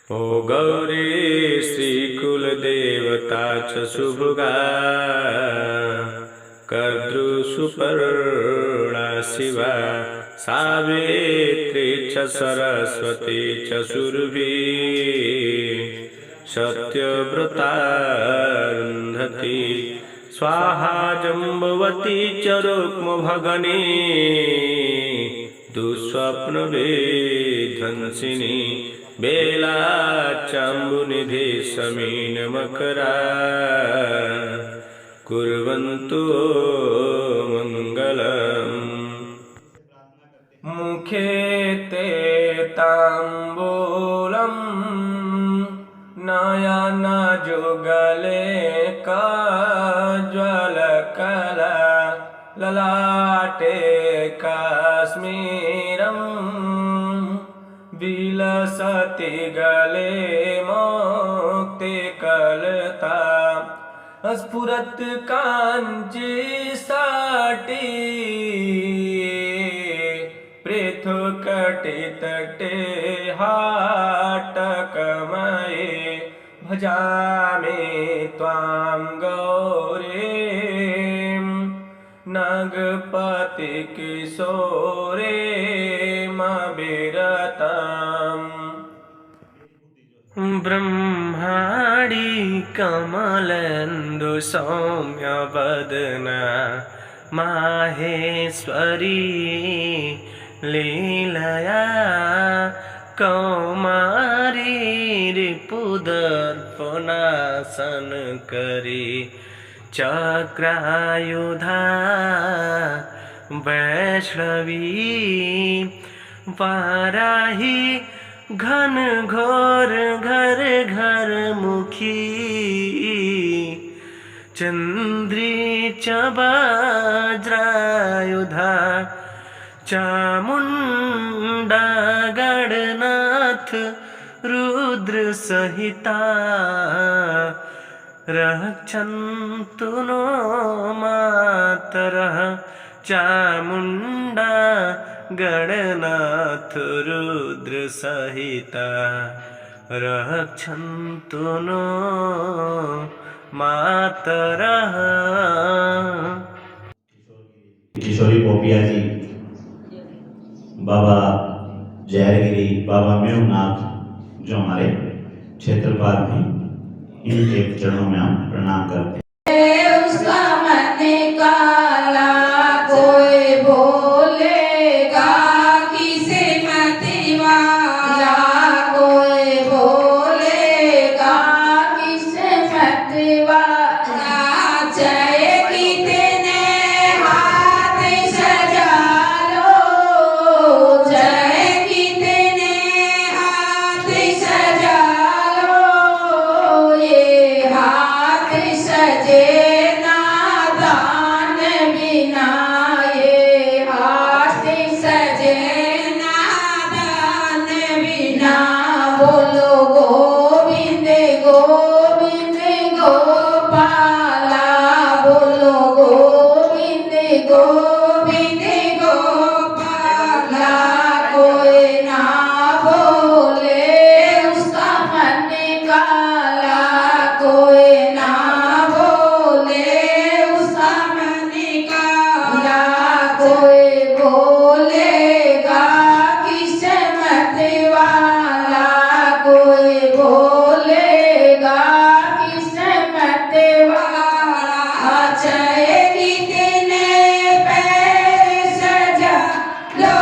ओ गौरी श्रीकुलदेवता च शुभगा कर्तृसुपर्णा शिवा सावित्री च सरस्वती च सुरभि सत्यव्रता रुन्धती स्वाहा जम्बवती च रुक्मभगिनी दुःस्वप्नविध्वंसिनी बेला चाम्बुनिधि समीनमकरा कुर्वन्तु मङ्गलम्। मुखे ते ताम्बूलं नयनजुगले काज्वलकला ललाटे काश्मीरम् विलसति गले मुक्तिकलता स्फुरत् काञ्ची साटी पृथुकटितटे हाटकमये भजामि त्वां गौरीं नगपति किशोरीमविरतम्। ब्रह्माणि कमलेन्दु सौम्यवदना माहेश्वरी लीलया कौमारी रिपुदर्पणासनकरी चक्रायुधा वैष्णवी वाराही घन घोर घर घर मुखी चंद्री च वज्रायुधा चामुंडा गणनाथ रुद्र सहिता रक्षन्तु नो मातरः चामुंडा गणनाथ रुद्र सहिता रक्षन्तु नो मातरः। किशोरी पोपिया जी, बाबा जयगिरी, बाबा मेघनाथ जो हमारे क्षेत्रपाल हैं, इनके चरणों में हम प्रणाम करते हैं। उसका मन काला कोई बोलेगा किसे मत वाला कोई बोलेगा किसे मत वाला चाहे कितने हाथ सजा लो चाहे कितने हाथ सजा लो ये हाथ सजे नादान बिना ये हाथ सजे नादान बिना बोलो गोविंद गोविंद गोपाला बोलो गोविंद गोविंद गोपाला कोई ना बोले उसका मन काला कोई ना बोले उसका मन काला कोई बोलेगा किस्मत वाला कोई बोलेगा किस्मत वाला चाहे कितने पैर सजा लो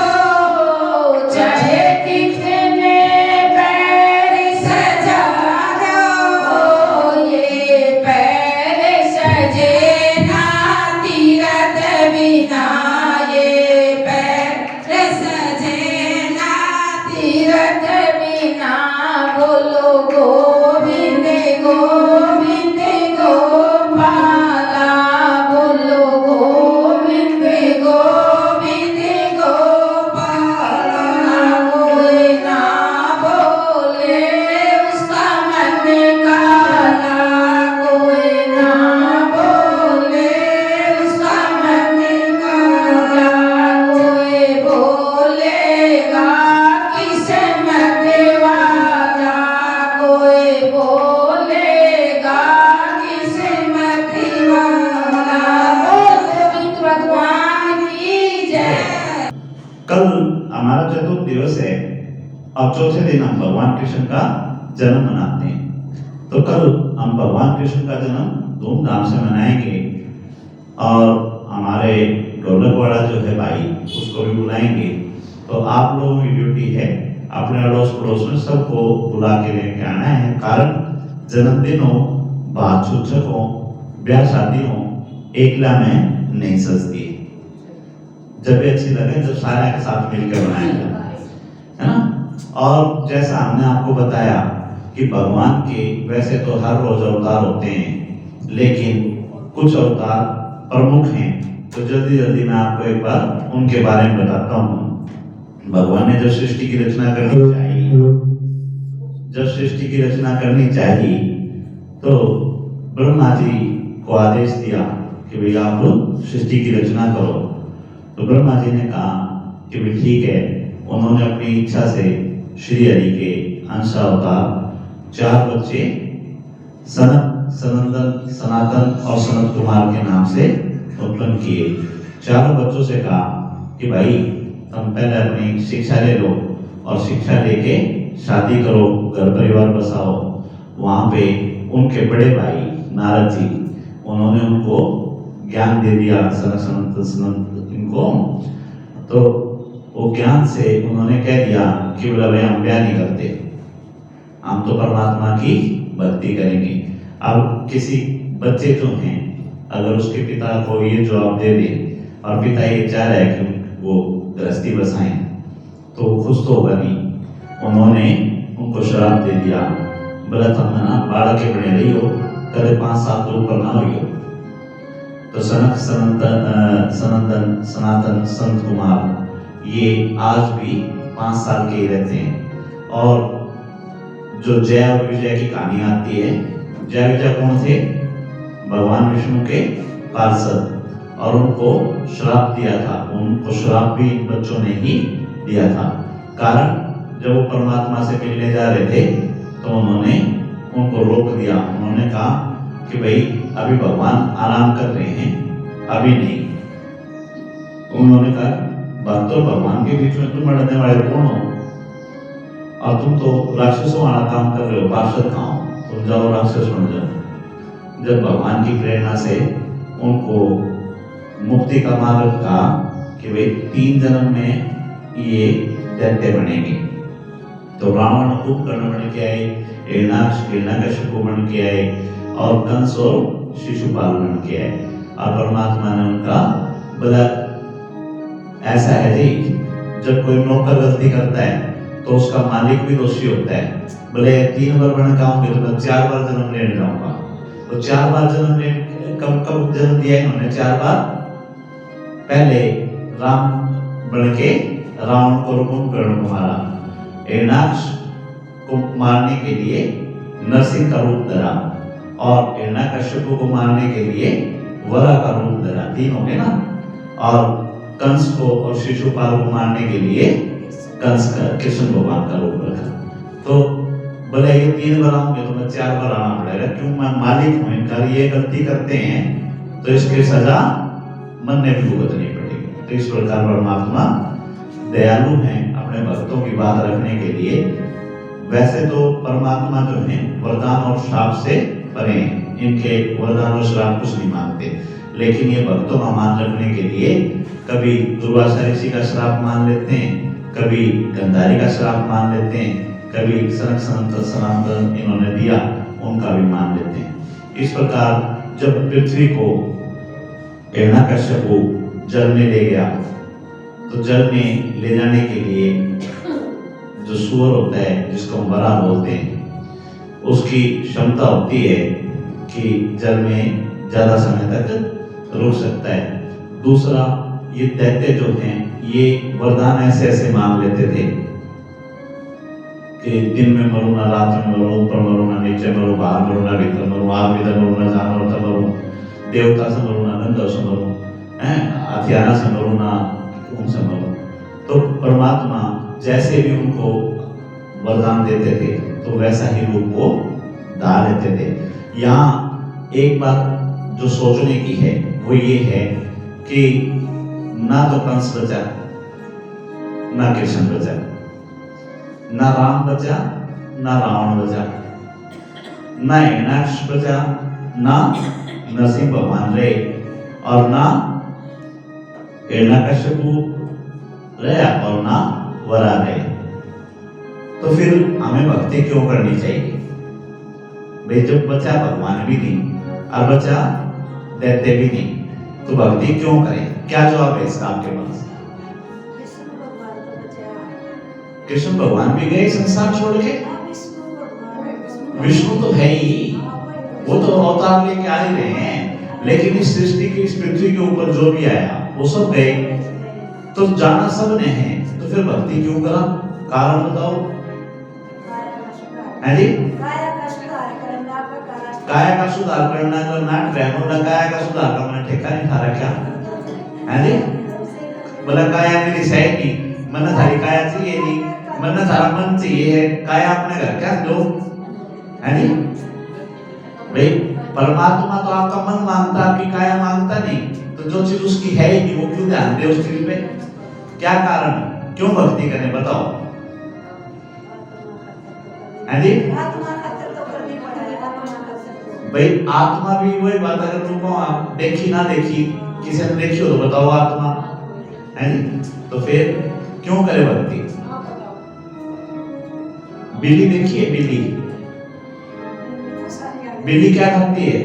चाहे कितने पैर सजा लो ये पैर सजे ना तीरथ बिना ये पैर सजे ना तीरथ बिना बोलो गोविंद गोविंद गोपाला बोलो गोविंद गोविंद गोपाला कोई ना बोले उसका मन काला कोई ना बोले उसका मन काला कोई बोलेगा किस्मत वाला और चौथे दिन हम भगवान कृष्ण का जन्म मनाते हैं। तो कल हम भगवान कृष्ण का जन्म धूमधाम से मनाएंगे और हमारे ढोलक वाला जो है भाई उसको भी बुलाएंगे। तो आप लोगों की ड्यूटी है अपने अड़ोस पड़ोस में सबको बुला के लेके आना है। कारण जन्मदिन हो, बात छूछक हो, ब्याह शादी हो, एकला में नहीं सजती, जब भी अच्छी लगे जब सारे के साथ मिलकर बनाएगा, है ना। और जैसा हमने आपको बताया कि भगवान के वैसे तो हर रोज अवतार होते हैं, लेकिन कुछ अवतार प्रमुख हैं। तो जल्दी जल्दी मैं आपको एक बार उनके बारे में बताता हूँ। भगवान ने जब सृष्टि की रचना करनी चाहिए तो ब्रह्मा जी को आदेश दिया कि भाई आप लोग सृष्टि की रचना करो। तो ब्रह्मा जी ने कहा कि भाई ठीक है। उन्होंने अपनी इच्छा से श्री हरि के अंशावतार 4 बच्चे सनंदन, सनातन और सनत कुमार के नाम से उत्पन्न किए। चारों बच्चों से कहा कि भाई तुम पहले अपनी शिक्षा ले लो और शिक्षा लेके शादी करो, घर परिवार बसाओ। वहां पे उनके बड़े भाई नारद जी, उन्होंने उनको ज्ञान दे दिया सनत इनको। तो वो ज्ञान से उन्होंने कह दिया कि बोला भाई हम ब्याह नहीं करते, हम तो परमात्मा की भक्ति करेंगे। अब किसी बच्चे जो हैं अगर उसके पिता को ये जवाब दे दे और पिता ये चाह रहा है कि वो गृहस्थी बसाएं तो खुश तो होगा नहीं। उन्होंने उनको शराब दे दिया, बोला तुम ना बालक के बने रही हो, कदे 5 साल तो ऊपर ना हुई हो। तो सनंदन, सनातन, संत कुमार ये आज भी 5 साल के ही रहते हैं। और जो जय और विजय की कहानी आती है, जय विजय कौन थे? भगवान विष्णु के पार्षद, और उनको श्राप दिया था। उनको श्राप भी बच्चों ने ही दिया था। कारण जब वो परमात्मा से मिलने जा रहे थे तो उन्होंने उनको रोक दिया। उन्होंने कहा कि भाई अभी भगवान आराम कर रहे हैं, अभी नहीं। उन्होंने कहा भक्तों, भगवान के बीच में तुम लड़ने वाले कौन हो? और तुम तो राक्षसों वाला काम कर रहे हो, पार्षद कहाँ हो? तुम जाओ राक्षस बन जाओ। जब भगवान की प्रेरणा से उनको मुक्ति का मार्ग कहा कि भाई 3 जन्म में ये दैत्य बनेंगे। तो रावण कुंभकर्ण बन के आए, हिरण्यकश्यप बन के आए और कंस और शिशुपाल बन के आए। और परमात्मा ने उनका बोला ऐसा है जी, जब कोई नौकर गलती करता है तो उसका मालिक भी दोषी होता है। बोले 3 बार बन खाऊंगे तो मैं 4 बार जन्म लेने जाऊंगा। तो 4 बार जन्म ले कब जन्म दिया इन्होंने? 4 बार। पहले राम बन के रावण को कुंभकर्ण को मारा, हिरण्याक्ष को मारने के लिए नरसिंह का रूप धरा और हिरण्यकश्यप को मारने के लिए वरा का रूप धरा। 3 हो गए ना। और कंस को और शिशुपाल को मारने के लिए कंस का कृष्ण भगवान का रूप रखा। तो बोले ये 3 बार आऊंगे तो मैं 4 बार आना पड़ेगा, क्यों? मैं मालिक हूं इनका। ये गलती करते हैं तो इसकी सजा मन ने भी भुगतनी पड़ेगी। तो इस प्रकार परमात्मा दयालु हैं अपने भक्तों की बात रखने के लिए। वैसे तो परमात्मा जो है वरदान और श्राप से परे हैं, इनके वरदान और श्राप कुछ नहीं मानते। लेकिन ये भक्तों का मान रखने के लिए कभी दुर्वासा ऋषि का श्राप मान लेते हैं, कभी गंधारी का श्राप मान लेते हैं, कभी सनातन इन्होंने दिया उनका भी मान लेते हैं। इस प्रकार जब पृथ्वी को हिरण्यकश्यप जल में ले गया तो जल में ले जाने के लिए जो सूअर होता है जिसको हम बरा बोलते हैं, उसकी क्षमता होती है कि जल में ज्यादा समय तक रुक सकता है। दूसरा, ये दैत्य जो हैं ये वरदान ऐसे ऐसे मांग लेते थे कि दिन में मरो ना, रात में मरो, ऊपर मरो ना, नीचे मरो, बाहर मरो ना, भीतर मरो, आग भीतर मरो ना, जानवर से मरो, देवता से मरो ना, गंधर्व से मरो, हथियारा से मरो ना, उनसे मरो। तो परमात्मा जैसे भी उनको वरदान देते थे तो वैसा ही रूप वो धार लेते थे। यहाँ एक बात जो सोचने की है वो ये है कि ना तो कंस बचा ना कृष्ण बचा, ना राम बचा ना रावण बचा, ना हिरण्याक्ष बचा ना नरसिंह भगवान रहे, और ना हिरण्यकश्यपु रहा और ना वरा रहे। तो फिर हमें भक्ति क्यों करनी चाहिए भाई? जब बचा भगवान भी नहीं और बचा दैत्य भी नहीं, तो भक्ति क्यों करें? क्या जवाब है इसका आपके पास? कृष्ण भगवान भी गए संसार छोड़ के, विष्णु तो है ही, वो तो अवतार लेके आ ही रहे हैं, लेकिन इस सृष्टि की, इस पृथ्वी के ऊपर जो भी आया वो सब गए, तो जाना सब ने है, तो फिर भक्ति क्यों करा? कारण बताओ। है जी? काया का सुधार करना तो नाट रहना, काया का सुधार का मैंने ठेका नहीं ठहरा क्या? है जी? बोला काया मेरी सही नहीं, मन थारी काया चाहिए नहीं, मन थारा मन चाहिए, काया अपने घर क्या दो? है जी? भाई परमात्मा तो आपका मन मांगता, आपकी काया मांगता नहीं, तो जो चीज उसकी है ही नहीं वो क्यों ध्यान दे उस चीज पे? क्या कारण? क्यों भक्ति करें बताओ? है जी? भाई आत्मा भी वही बात, अगर तुमको आप देखी ना देखी, किसी ने देखी हो तो बताओ आत्मा, है जी? तो फिर क्यों करे भक्ति? बिल्ली देखिए, बिल्ली बिल्ली क्या खाती है?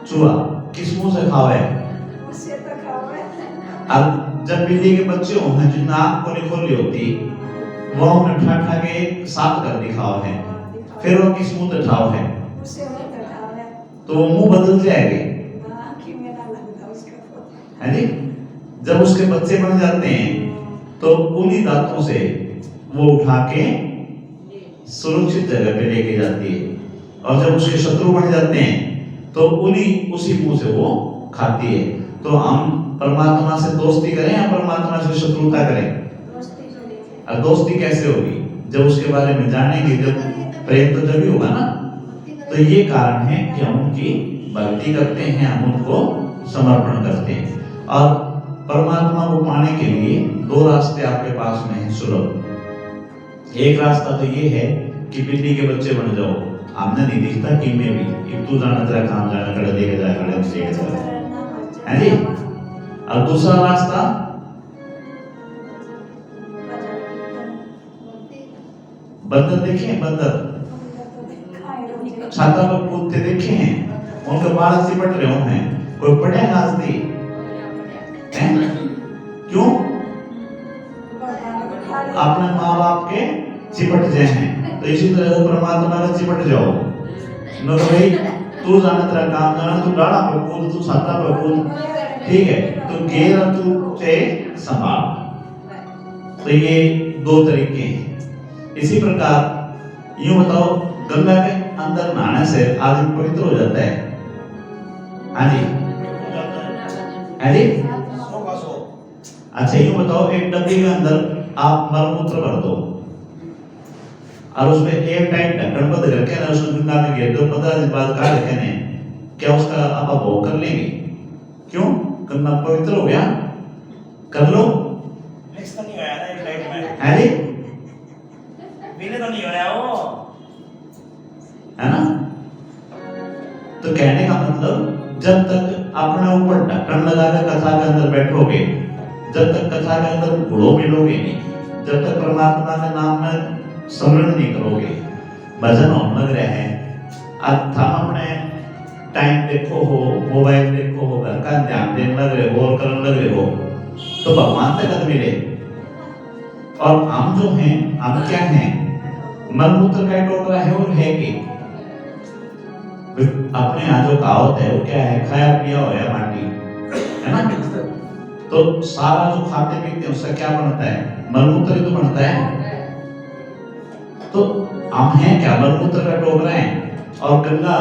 चूहा। किस मुंह से खावे? अब जब बिल्ली के बच्चे होंगे जिन आंख को नहीं खोली होती, वो उन्हें उठा उठा के साफ कर दिखाओ है, फिर वो किस मुंह से खाओ है, तो वो मुंह बदल जाएंगे, है जी? जब उसके बच्चे बन जाते हैं तो उन्हीं दांतों से वो उठा के सुरक्षित जगह पे लेके जाती है, और जब उसके शत्रु बन जाते हैं तो उसी मुंह से वो खाती है। तो हम परमात्मा से दोस्ती करें या परमात्मा से शत्रुता करें? और दोस्ती कैसे होगी? जब उसके बारे में जानेंगे, जब प्रेम तो जब ही होगा ना। तो ये कारण है कि हम उनकी भक्ति करते हैं, हम उनको समर्पण करते हैं। और परमात्मा को पाने के लिए दो रास्ते आपके पास में हैं सुलभ। एक रास्ता तो ये है कि बिल्ली के बच्चे बन जाओ, हमने नहीं दिखता कि मैं भी एक तू जाना तेरा काम जाना कर लेके जाए खड़े से है जी। और दूसरा रास्ता बंदर देखे हैं, बंदर छाता पर कूदते देखे हैं, उनके बाल सिमट रहे हैं, कोई पढ़े नाचती हैं? क्यों? अपने माँ बाप के चिपट जाए हैं। तो इसी तरह परमात्मा में चिपट जाओ न, तो भाई तू जाना तेरा काम जाना, तू डाला पे कूद, तू छाता पे कूद, ठीक है, तो घेर तू चे संभाल। तो ये दो तरीके हैं। इसी प्रकार यूं बताओ, गंगा के अंदर नहाने से आदमी पवित्र हो जाता है? हाँ जी, है जी। अच्छा यूं बताओ, एक डब्बी के अंदर आप मलमूत्र भर दो और उसमें एक टाइम ढक्कन बंद करके ना उसको गंगा में गिर दो, 15 दिन बाद काट के ने क्या उसका आप भोग कर लेंगे? क्यों? गंगा पवित्र हो गया, कर लो। मिक्स तो नहीं होया ना एक टाइम में, है जी, पीने तो नहीं होया वो, है ना? तो कहने का मतलब, जब तक अपने ऊपर ढक्कन लगाकर कथा के अंदर बैठोगे, जब तक कथा के अंदर घुलो मिलोगे नहीं, जब तक परमात्मा के नाम में स्मरण नहीं करोगे, भजन होने लग रहे हैं, अब हम अपने टाइम देखो हो, मोबाइल देखो हो, घर का ध्यान देने लग रहे हो और करने लग रहे हो, तो भगवान से कद मिले। और हम जो हैं, हम क्या हैं? मलमूत्र का टोकरा है और है कि अपने यहाँ जो कहावत है वो क्या है? खाया पिया होया माटी, है ना? तो सारा जो खाते पीते उसका क्या बनता है? मलमूत्र ही तो बनता है। तो हम हैं क्या? मलमूत्र का टोकरा है। और गंगा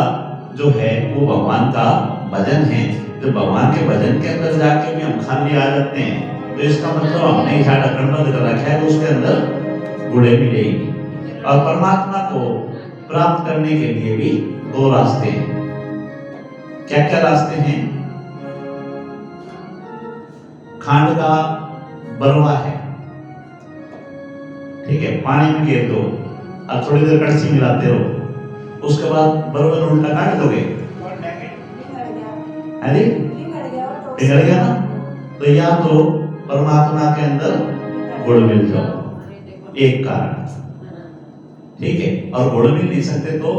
जो है वो भगवान का भजन है। तो भगवान के भजन के अंदर जाके भी हम खाली आ जाते हैं, तो इसका मतलब हमने इशारा बंद कर रखा है, तो उसके अंदर गुड़े मिलेगी। और परमात्मा को प्राप्त करने के लिए भी दो रास्ते हैं। क्या क्या रास्ते हैं? खांड का बरवा है ठीक है, पानी में गिर दो और थोड़ी देर कड़छी मिलाते रहो, उसके बाद बरोबर उल्टा काट दोगे, है जी, बिगड़ गया ना। तो या तो परमात्मा के अंदर गुण मिल जाओ, एक कारण, ठीक है, और गुण मिल नहीं सकते तो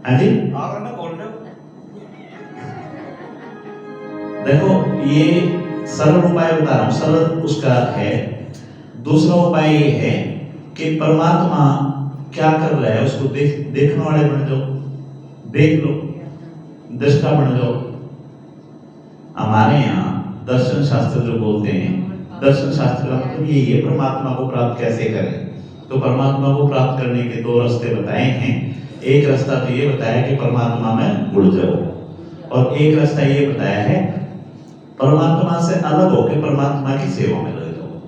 हाँ जी, देखो ये सरल उपाय बता रहा हूं, सरल उसका है। दूसरा उपाय ये है कि परमात्मा क्या कर रहा है उसको देखने वाले बन जाओ, देख लो, दृष्टा बन जाओ। हमारे यहाँ दर्शन शास्त्र जो बोलते हैं, दर्शन शास्त्र का मतलब यही है परमात्मा को प्राप्त कैसे करें। तो परमात्मा को प्राप्त करने के दो रास्ते बताए हैं। एक रास्ता तो ये बताया कि परमात्मा में जुड़ जाओ, और एक रास्ता ये बताया है परमात्मा से अलग होकर परमात्मा की सेवा में लग जाओ।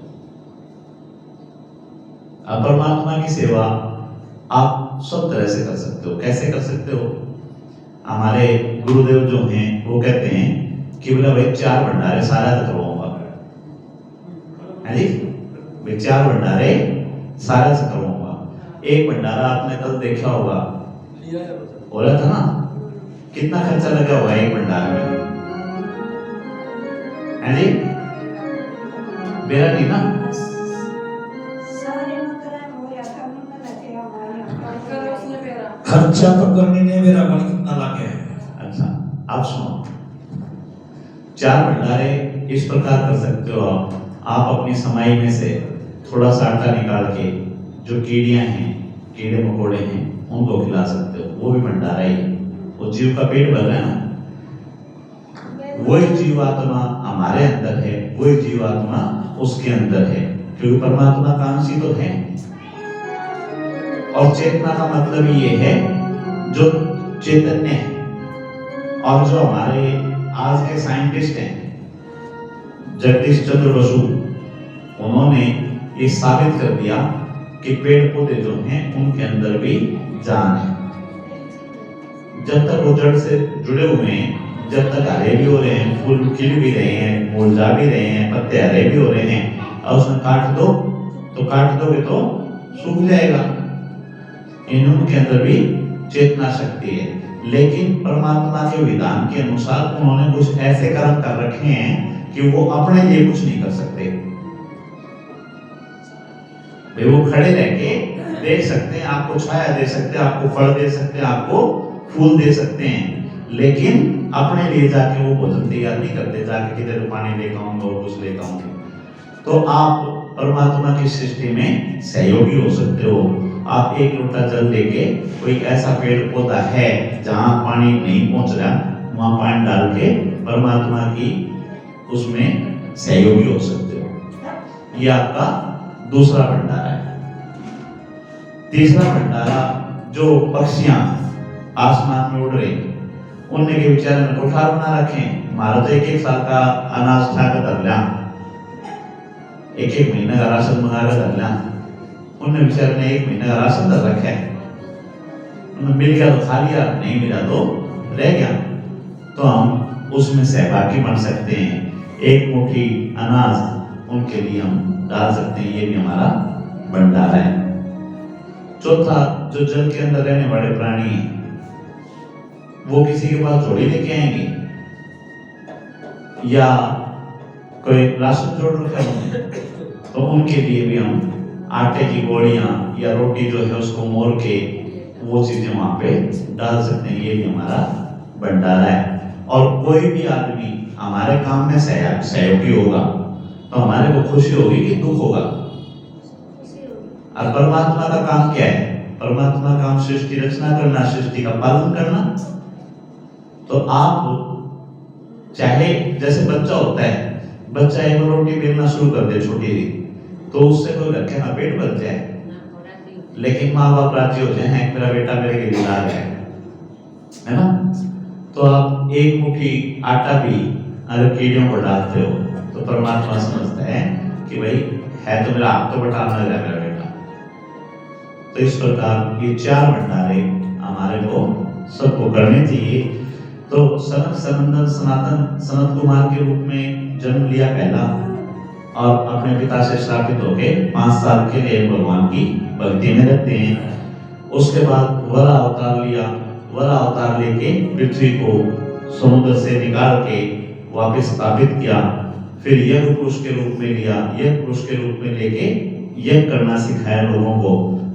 अब परमात्मा की सेवा आप सब तरह से कर सकते हो। कैसे कर सकते हो? हमारे गुरुदेव जो हैं वो कहते हैं कि बोला भाई 4 भंडारे सारा करवाऊंगा, है जी, भाई 4 भंडारे सारा से करवाऊंगा। एक भंडारा आपने कल देखा होगा, हो रहा था ना, कितना खर्चा लगा होगा एक भंडारे में, है जी, मेरा नहीं ना, खर्चा तो करने ने मेरा मन कितना लगे है। अच्छा आप सुनो, 4 भंडारे इस प्रकार कर सकते हो आप अपनी समाई में से थोड़ा सा आटा निकाल के जो कीड़ियां हैं, कीड़े मकोड़े हैं, उनको खिला सकते हो, वो भी भंडारा ही है। वो जीव का पेट भर रहा है ना, वही जीवात्मा हमारे अंदर है, वही जीवात्मा उसके अंदर है, क्योंकि परमात्मा का अंश ही तो है। और चेतना का मतलब ये है जो चैतन्य है। और जो हमारे आज के साइंटिस्ट हैं, जगदीश चंद्र बसु, उन्होंने ये साबित कर दिया कि पेड़ पौधे जो हैं उनके अंदर भी जान है। जब तक वो जड़ से जुड़े हुए हैं, जब तक हरे भी हो रहे हैं, फूल खिल भी रहे हैं, मुरझा भी रहे हैं, पत्ते हरे भी हो रहे हैं, और उसमें काट दो तो काट दोगे तो सूख जाएगा। इनके अंदर भी चेतना शक्ति है, लेकिन परमात्मा के विधान के अनुसार उन्होंने कुछ ऐसे कर्म कर रखे हैं कि वो अपने लिए कुछ नहीं कर सकते। वे वो खड़े रह के देख सकते हैं, आपको छाया दे सकते हैं, आपको फल दे सकते हैं, आपको फूल दे सकते हैं, लेकिन अपने लिए जाके वो भोजन तैयार नहीं करते, जाके किधर पानी लेकर आऊंगा और कुछ लेकर आऊंगा। तो आप परमात्मा की सृष्टि में सहयोगी हो सकते हो। आप एक लोटा जल लेके, कोई ऐसा पेड़ पौधा है जहां पानी नहीं पहुंच रहा, वहां पानी डाल के परमात्मा की उसमें सहयोगी हो सकते हो। ये आपका दूसरा भंडारा है। तीसरा भंडारा, जो पक्षियां आसमान में उड़ रही, उनने के विचार में कोठार बना रखे, महाराज 1-1 साल का अनाज उठा कर धर लिया, 1-1 महीने का राशन मंगा कर धर लिया। उनने बेचारे ने 1 महीने का राशन धर रखा है, उन्हें मिल गया तो खा लिया, नहीं मिला तो रह गया। तो हम उसमें सहभागी बन सकते हैं, एक मुट्ठी अनाज उनके लिए हम डाल सकते हैं, ये भी हमारा भंडारा है। चौथा, जो जल के अंदर रहने वाले प्राणी हैं, वो किसी के पास झोली लेके आएंगे या कोई राशन जोड़ रखा है, तो उनके लिए भी हम आटे की गोलियां या रोटी जो है उसको मोड़ के वो चीजें वहां पे डाल सकते हैं, ये भी हमारा भंडारा है। और कोई भी आदमी हमारे काम में सहयोगी होगा तो हमारे को खुशी होगी कि दुख होगा। और परमात्मा का काम क्या है? परमात्मा का काम सृष्टि रचना करना, सृष्टि का पालन करना। तो आप चाहे, जैसे बच्चा होता है, बच्चा एक रोटी बेलना शुरू कर दे छोटी सी, तो उससे कोई रखे ना पेट भर जाए, लेकिन माँ बाप राजी हो जाए, मेरा बेटा मेरे के लिए ला रहा है ना। तो आप एक मुट्ठी आटा भी अगर कीड़ियों को डालते हो तो परमात्मा समझता है कि भाई है तो मेरा हाथ तो बटा ना रहा मेरा बेटा। तो इस प्रकार ये 4 भंडारे हमारे को सबको करने चाहिए। तो सनत सनंदन सनातन सनत कुमार के रूप में जन्म लिया पहला, और अपने पिता से श्रापित होके 5 साल के लिए भगवान की भक्ति में रहते हैं। उसके बाद वरा अवतार लिया, वरा अवतार लेके पृथ्वी को समुद्र से निकाल के वापस स्थापित किया। फिर यज्ञ पुरुष के रूप में लिया, यज्ञ पुरुष के रूप में लेके यज्ञ करना सिखाया लोगों को।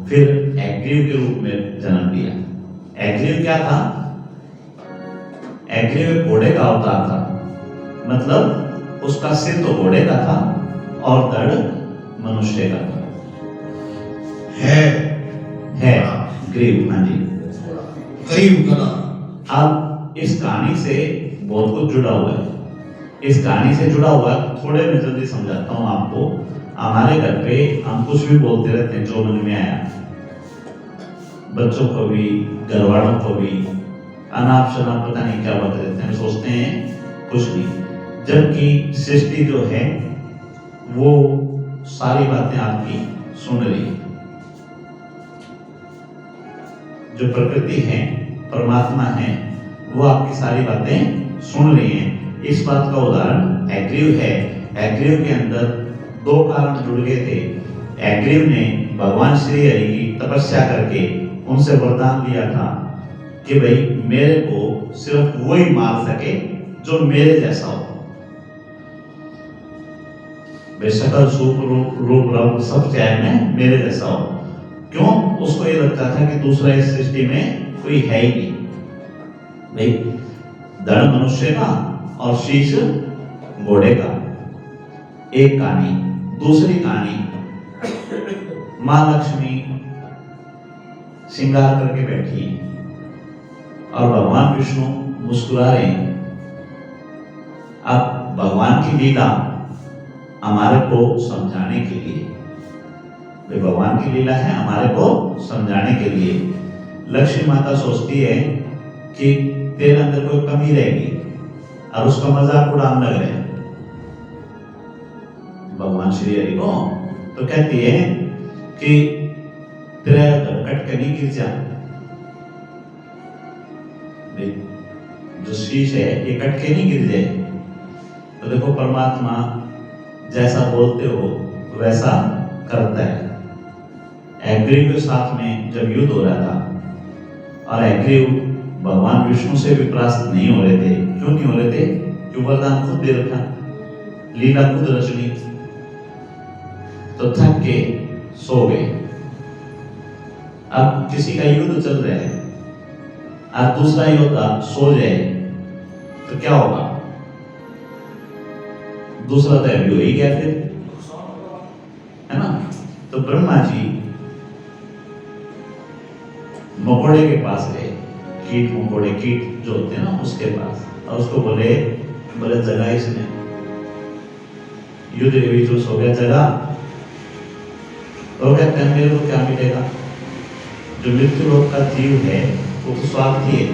फिर एग्रीव के रूप में जन्म लिया। एग्रीव क्या था? एग्रीव घोड़े का अवतार था, मतलब उसका सिर तो घोड़े का था और धड़ मनुष्य का था। है ग्रीव, हाँ जी। करीब करा। अब इस कहानी से बहुत कुछ जुड़ा हुआ है। इस कहानी से जुड़ा हुआ थोड़े मैं जल्दी समझाता हूँ आपको। हमारे घर पे हम कुछ भी बोलते रहते हैं जो मन में आया, बच्चों को भी, घर वालों को भी, अनाप शनाप पता नहीं क्या बात रहते हैं, सोचते हैं कुछ नहीं। जबकि सृष्टि जो है वो सारी बातें आपकी सुन रही है। जो प्रकृति है, परमात्मा है, वो आपकी सारी बातें सुन रही हैं। इस बात का उदाहरण एग्रीव है। एग्रीव के अंदर 2 कारण जुड़ गए थे। एग्रीव ने भगवान श्री हरि की तपस्या करके उनसे वरदान लिया था कि भाई मेरे को सिर्फ वही मार सके जो मेरे जैसा हो। बेशकल रूप रंग सब चाहे में मेरे जैसा हो। क्यों? उसको ये लगता था कि दूसरा इस सृष्टि में कोई है ही नहीं। भाई धड़ मनुष्य का और शीश घोड़े का, एक कहानी। दूसरी कहानी, मां लक्ष्मी श्रृंगार करके बैठी है और भगवान विष्णु मुस्कुरा रहे हैं। अब भगवान की लीला हमारे को समझाने के लिए, भगवान की लीला है हमारे को समझाने के लिए। लक्ष्मी माता सोचती है कि तेरे अंदर कोई कमी रहेगी और उसका मजाक उड़ाने लग रहे हैं भगवान श्री हरि को। तो कहती है कि तेरा घर कट के नहीं गिर जा, जो शीश है ये कट के नहीं गिर जाए। तो देखो परमात्मा जैसा बोलते हो वैसा करता है। एग्रीव के साथ में जब युद्ध हो रहा था और एग्रीव भगवान विष्णु से भी परास्त नहीं हो रहे थे। क्यों नहीं हो रहे थे? क्यों? वरदान खुद दे रखा, लीला खुद रचनी। तो थक के सो गए। अब किसी का युद्ध चल रहा है, अब दूसरा योद्धा सो जाए तो क्या होगा? दूसरा तो अभी हो ही गया फिर, है ना? तो ब्रह्मा जी मकोड़े के पास गए, कीट मकोड़े, कीट जो होते हैं ना उसके पास, और उसको बोले जगह इसने युद्ध के बीच सो गया जगह। तो कहते हैं मेरे को क्या मिलेगा? जो मृत्यु लोक का जीव है वो तो स्वार्थी है,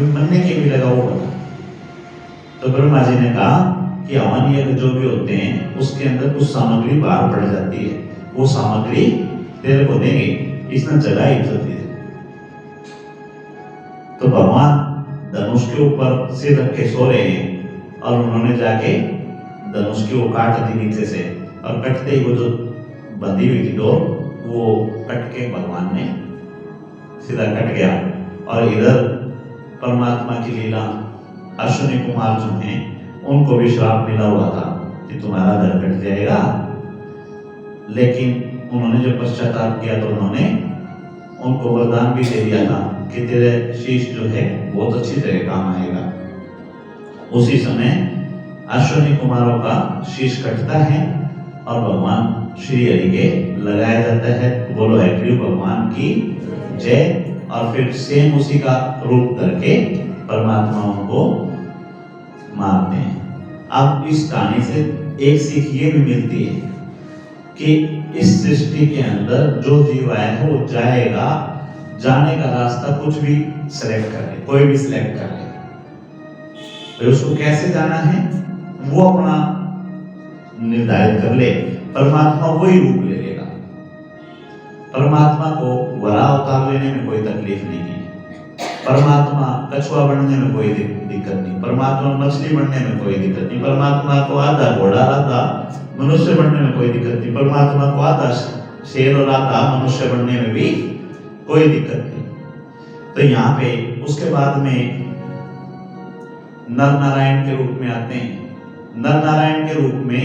मरने के भी लगा वो बना। तो ब्रह्मा जी ने कहा कि हवन यज्ञ जो भी होते हैं उसके अंदर कुछ सामग्री बाहर पड़ जाती है, वो सामग्री तेरे को देंगे, इसने जगह इज्जत दी। तो भगवान धनुष के ऊपर सिर रख के सो रहे हैं और उन्होंने जाके धनुष की वो काट दी नीचे से, और कटते ही वो जो बंधी हुई थी डोर वो कट के भगवान ने सीधा कट गया। और इधर परमात्मा की लीला, अश्विनी कुमार जो हैं उनको भी श्राप मिला हुआ था कि तुम्हारा घर कट जाएगा, लेकिन उन्होंने जो पश्चाताप किया तो उन्होंने उनको वरदान भी दे दिया था कि तेरे शीश जो है बहुत अच्छी तरह काम आएगा। उसी समय अश्विनी कुमारों का शीश कटता है और भगवान श्री हरि के लगाया जाता है। बोलो एग्रीव भगवान की जय। और फिर सेम उसी का रूप करके परमात्मा उनको मारते हैं। अब इस कहानी से एक सीख ये भी मिलती है कि इस सृष्टि के अंदर जो जीव आया है वो जाएगा, जाने का रास्ता कुछ भी सिलेक्ट कर ले, कोई भी सिलेक्ट कर ले, तो उसको कैसे जाना है वो अपना निर्धारित कर ले। परमात्मा वही रूप ले लेगा। परमात्मा को वरा अवतार लेने में कोई तकलीफ नहीं है। परमात्मा कछुआ बनने में कोई दिक्कत नहीं, परमात्मा मछली बनने में कोई दिक्कत नहीं, परमात्मा को आधा घोड़ा आधा मनुष्य बनने में कोई दिक्कत नहीं, परमात्मा को आधा शेर और आधा मनुष्य बनने में भी कोई दिक्कत नहीं। तो यहाँ पे उसके बाद में नर नारायण के रूप में आते हैं। नर नारायण के रूप में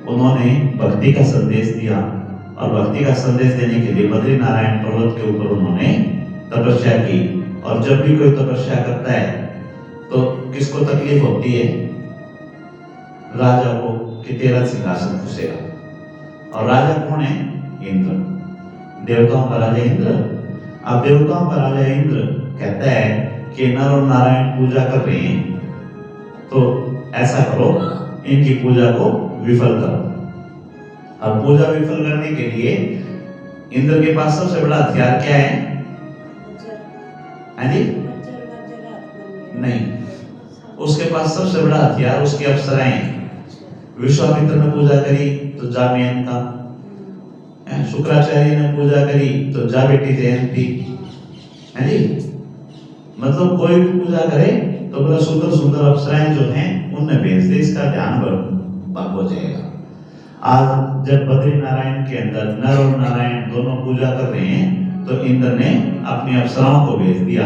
उन्होंने भक्ति का संदेश दिया और भक्ति का संदेश देने के लिए बद्री नारायण पर्वत के ऊपर उन्होंने तपस्या की। और जब भी कोई तपस्या करता है तो किसको तकलीफ होती है? राजा को कि तेरा सिंहासन खुसेगा। और राजा कौन है? इंद्र, देवताओं का राजा इंद्र। अब देवताओं का राजा इंद्र कहता है कि नर और नारायण पूजा कर रहे हैं तो ऐसा करो, इनकी पूजा को विफल करो। अब पूजा विफल करने के लिए इंद्र के पास सबसे बड़ा हथियार क्या है? जी नहीं, उसके पास सबसे बड़ा हथियार उसकी अप्सराएं हैं। विश्वामित्र ने पूजा करी तो जा मेनका, शुक्राचार्य ने पूजा करी तो जा बेटी जयंती, है जी। मतलब कोई भी पूजा करे तो बड़ा सुंदर सुंदर अप्सराएं जो हैं उनमें भेज दे, इसका ध्यान भंग हो जाएगा। आज जब बद्री नारायण के अंदर नर और नारायण दोनों पूजा कर रहे हैं तो इंद्र ने अपनी अप्सराओं को भेज दिया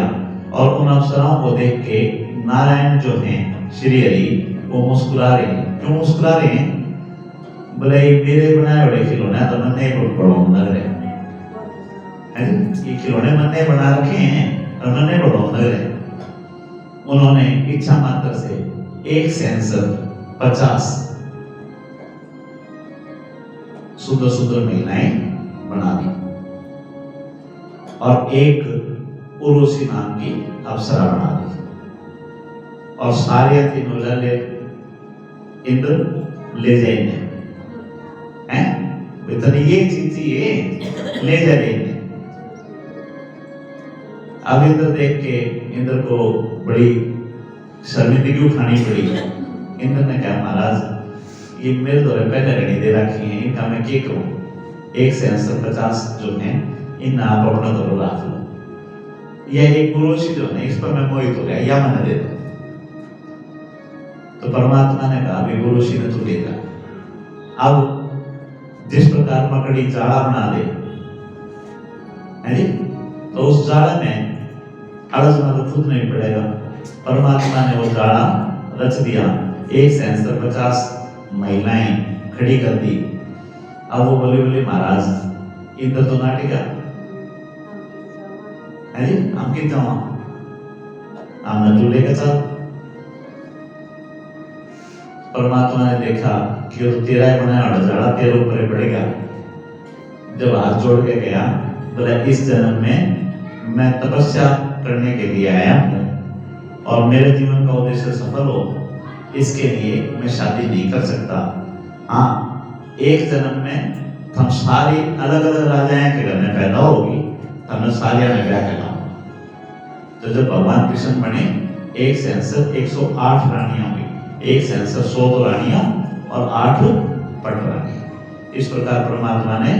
और उन अप्सराओं को देख के नारायण जो हैं श्री हरि वो मुस्कुरा रहे हैं। क्यों मुस्कुरा रहे हैं? बोले मेरे बनाए बड़े खिलौने तो मैंने बड़ों लग रहे हैं, ये खिलौने मैंने बना रखे हैं और मैंने बड़ों लग रहे हैं। उन्होंने इच्छा मात्र से एक सेंसर 50 सुंदर सुंदर महिलाएं बना दी और एक उर्वशी नाम की अप्सरा बना दी और सारे तीनों लले इंद्र ले जाएंगे हैं, इतनी ये चीज ये ले जाएंगे। अब इंद्र देख के इंद्र को बड़ी शर्मिंदगी उठानी पड़ी। इंद्र ने कहा महाराज ये मेरे द्वारा पहले घड़ी दे रखी है, इनका मैं क्या करूं? एक सेंसर 50 जो है इन आप अपना द्वारा रख लो। यह एक पुरुषी जो है इस पर मैं मोहित हो गया, या मैंने दे दो। तो परमात्मा ने कहा अभी पुरुषी ने तू देगा। अब जिस प्रकार मकड़ी जाड़ा बना दे, है जी, तो उस जाड़े में अड़सना तो खुद नहीं पड़ेगा। परमात्मा ने वो जाड़ा रच दिया, एक सेंसर 50 महिलाएं खड़ी कर दी। अब वो बोले बोले महाराज इंद्र तो नाटिका है जी, हम कितना हमने दूल्हे का साथ। परमात्मा ने देखा कि वो तेरा ही बनाया और जाड़ा तेरे ऊपर पड़ेगा। जब हाथ जोड़ के गया बोला इस जन्म में मैं तपस्या करने के लिए आया हूँ और मेरे जीवन का उद्देश्य सफल हो, इसके लिए मैं शादी नहीं कर सकता। हाँ, एक जन्म में हम सारी अलग अलग राजाएं के घर में पैदा होगी, हमने सारिया में ब्याह करना। तो जब भगवान कृष्ण बने एक सेंसर 108 रानियां हुई, एक सेंसर 100 रानियां और 8 पट रानियां। इस प्रकार परमात्मा ने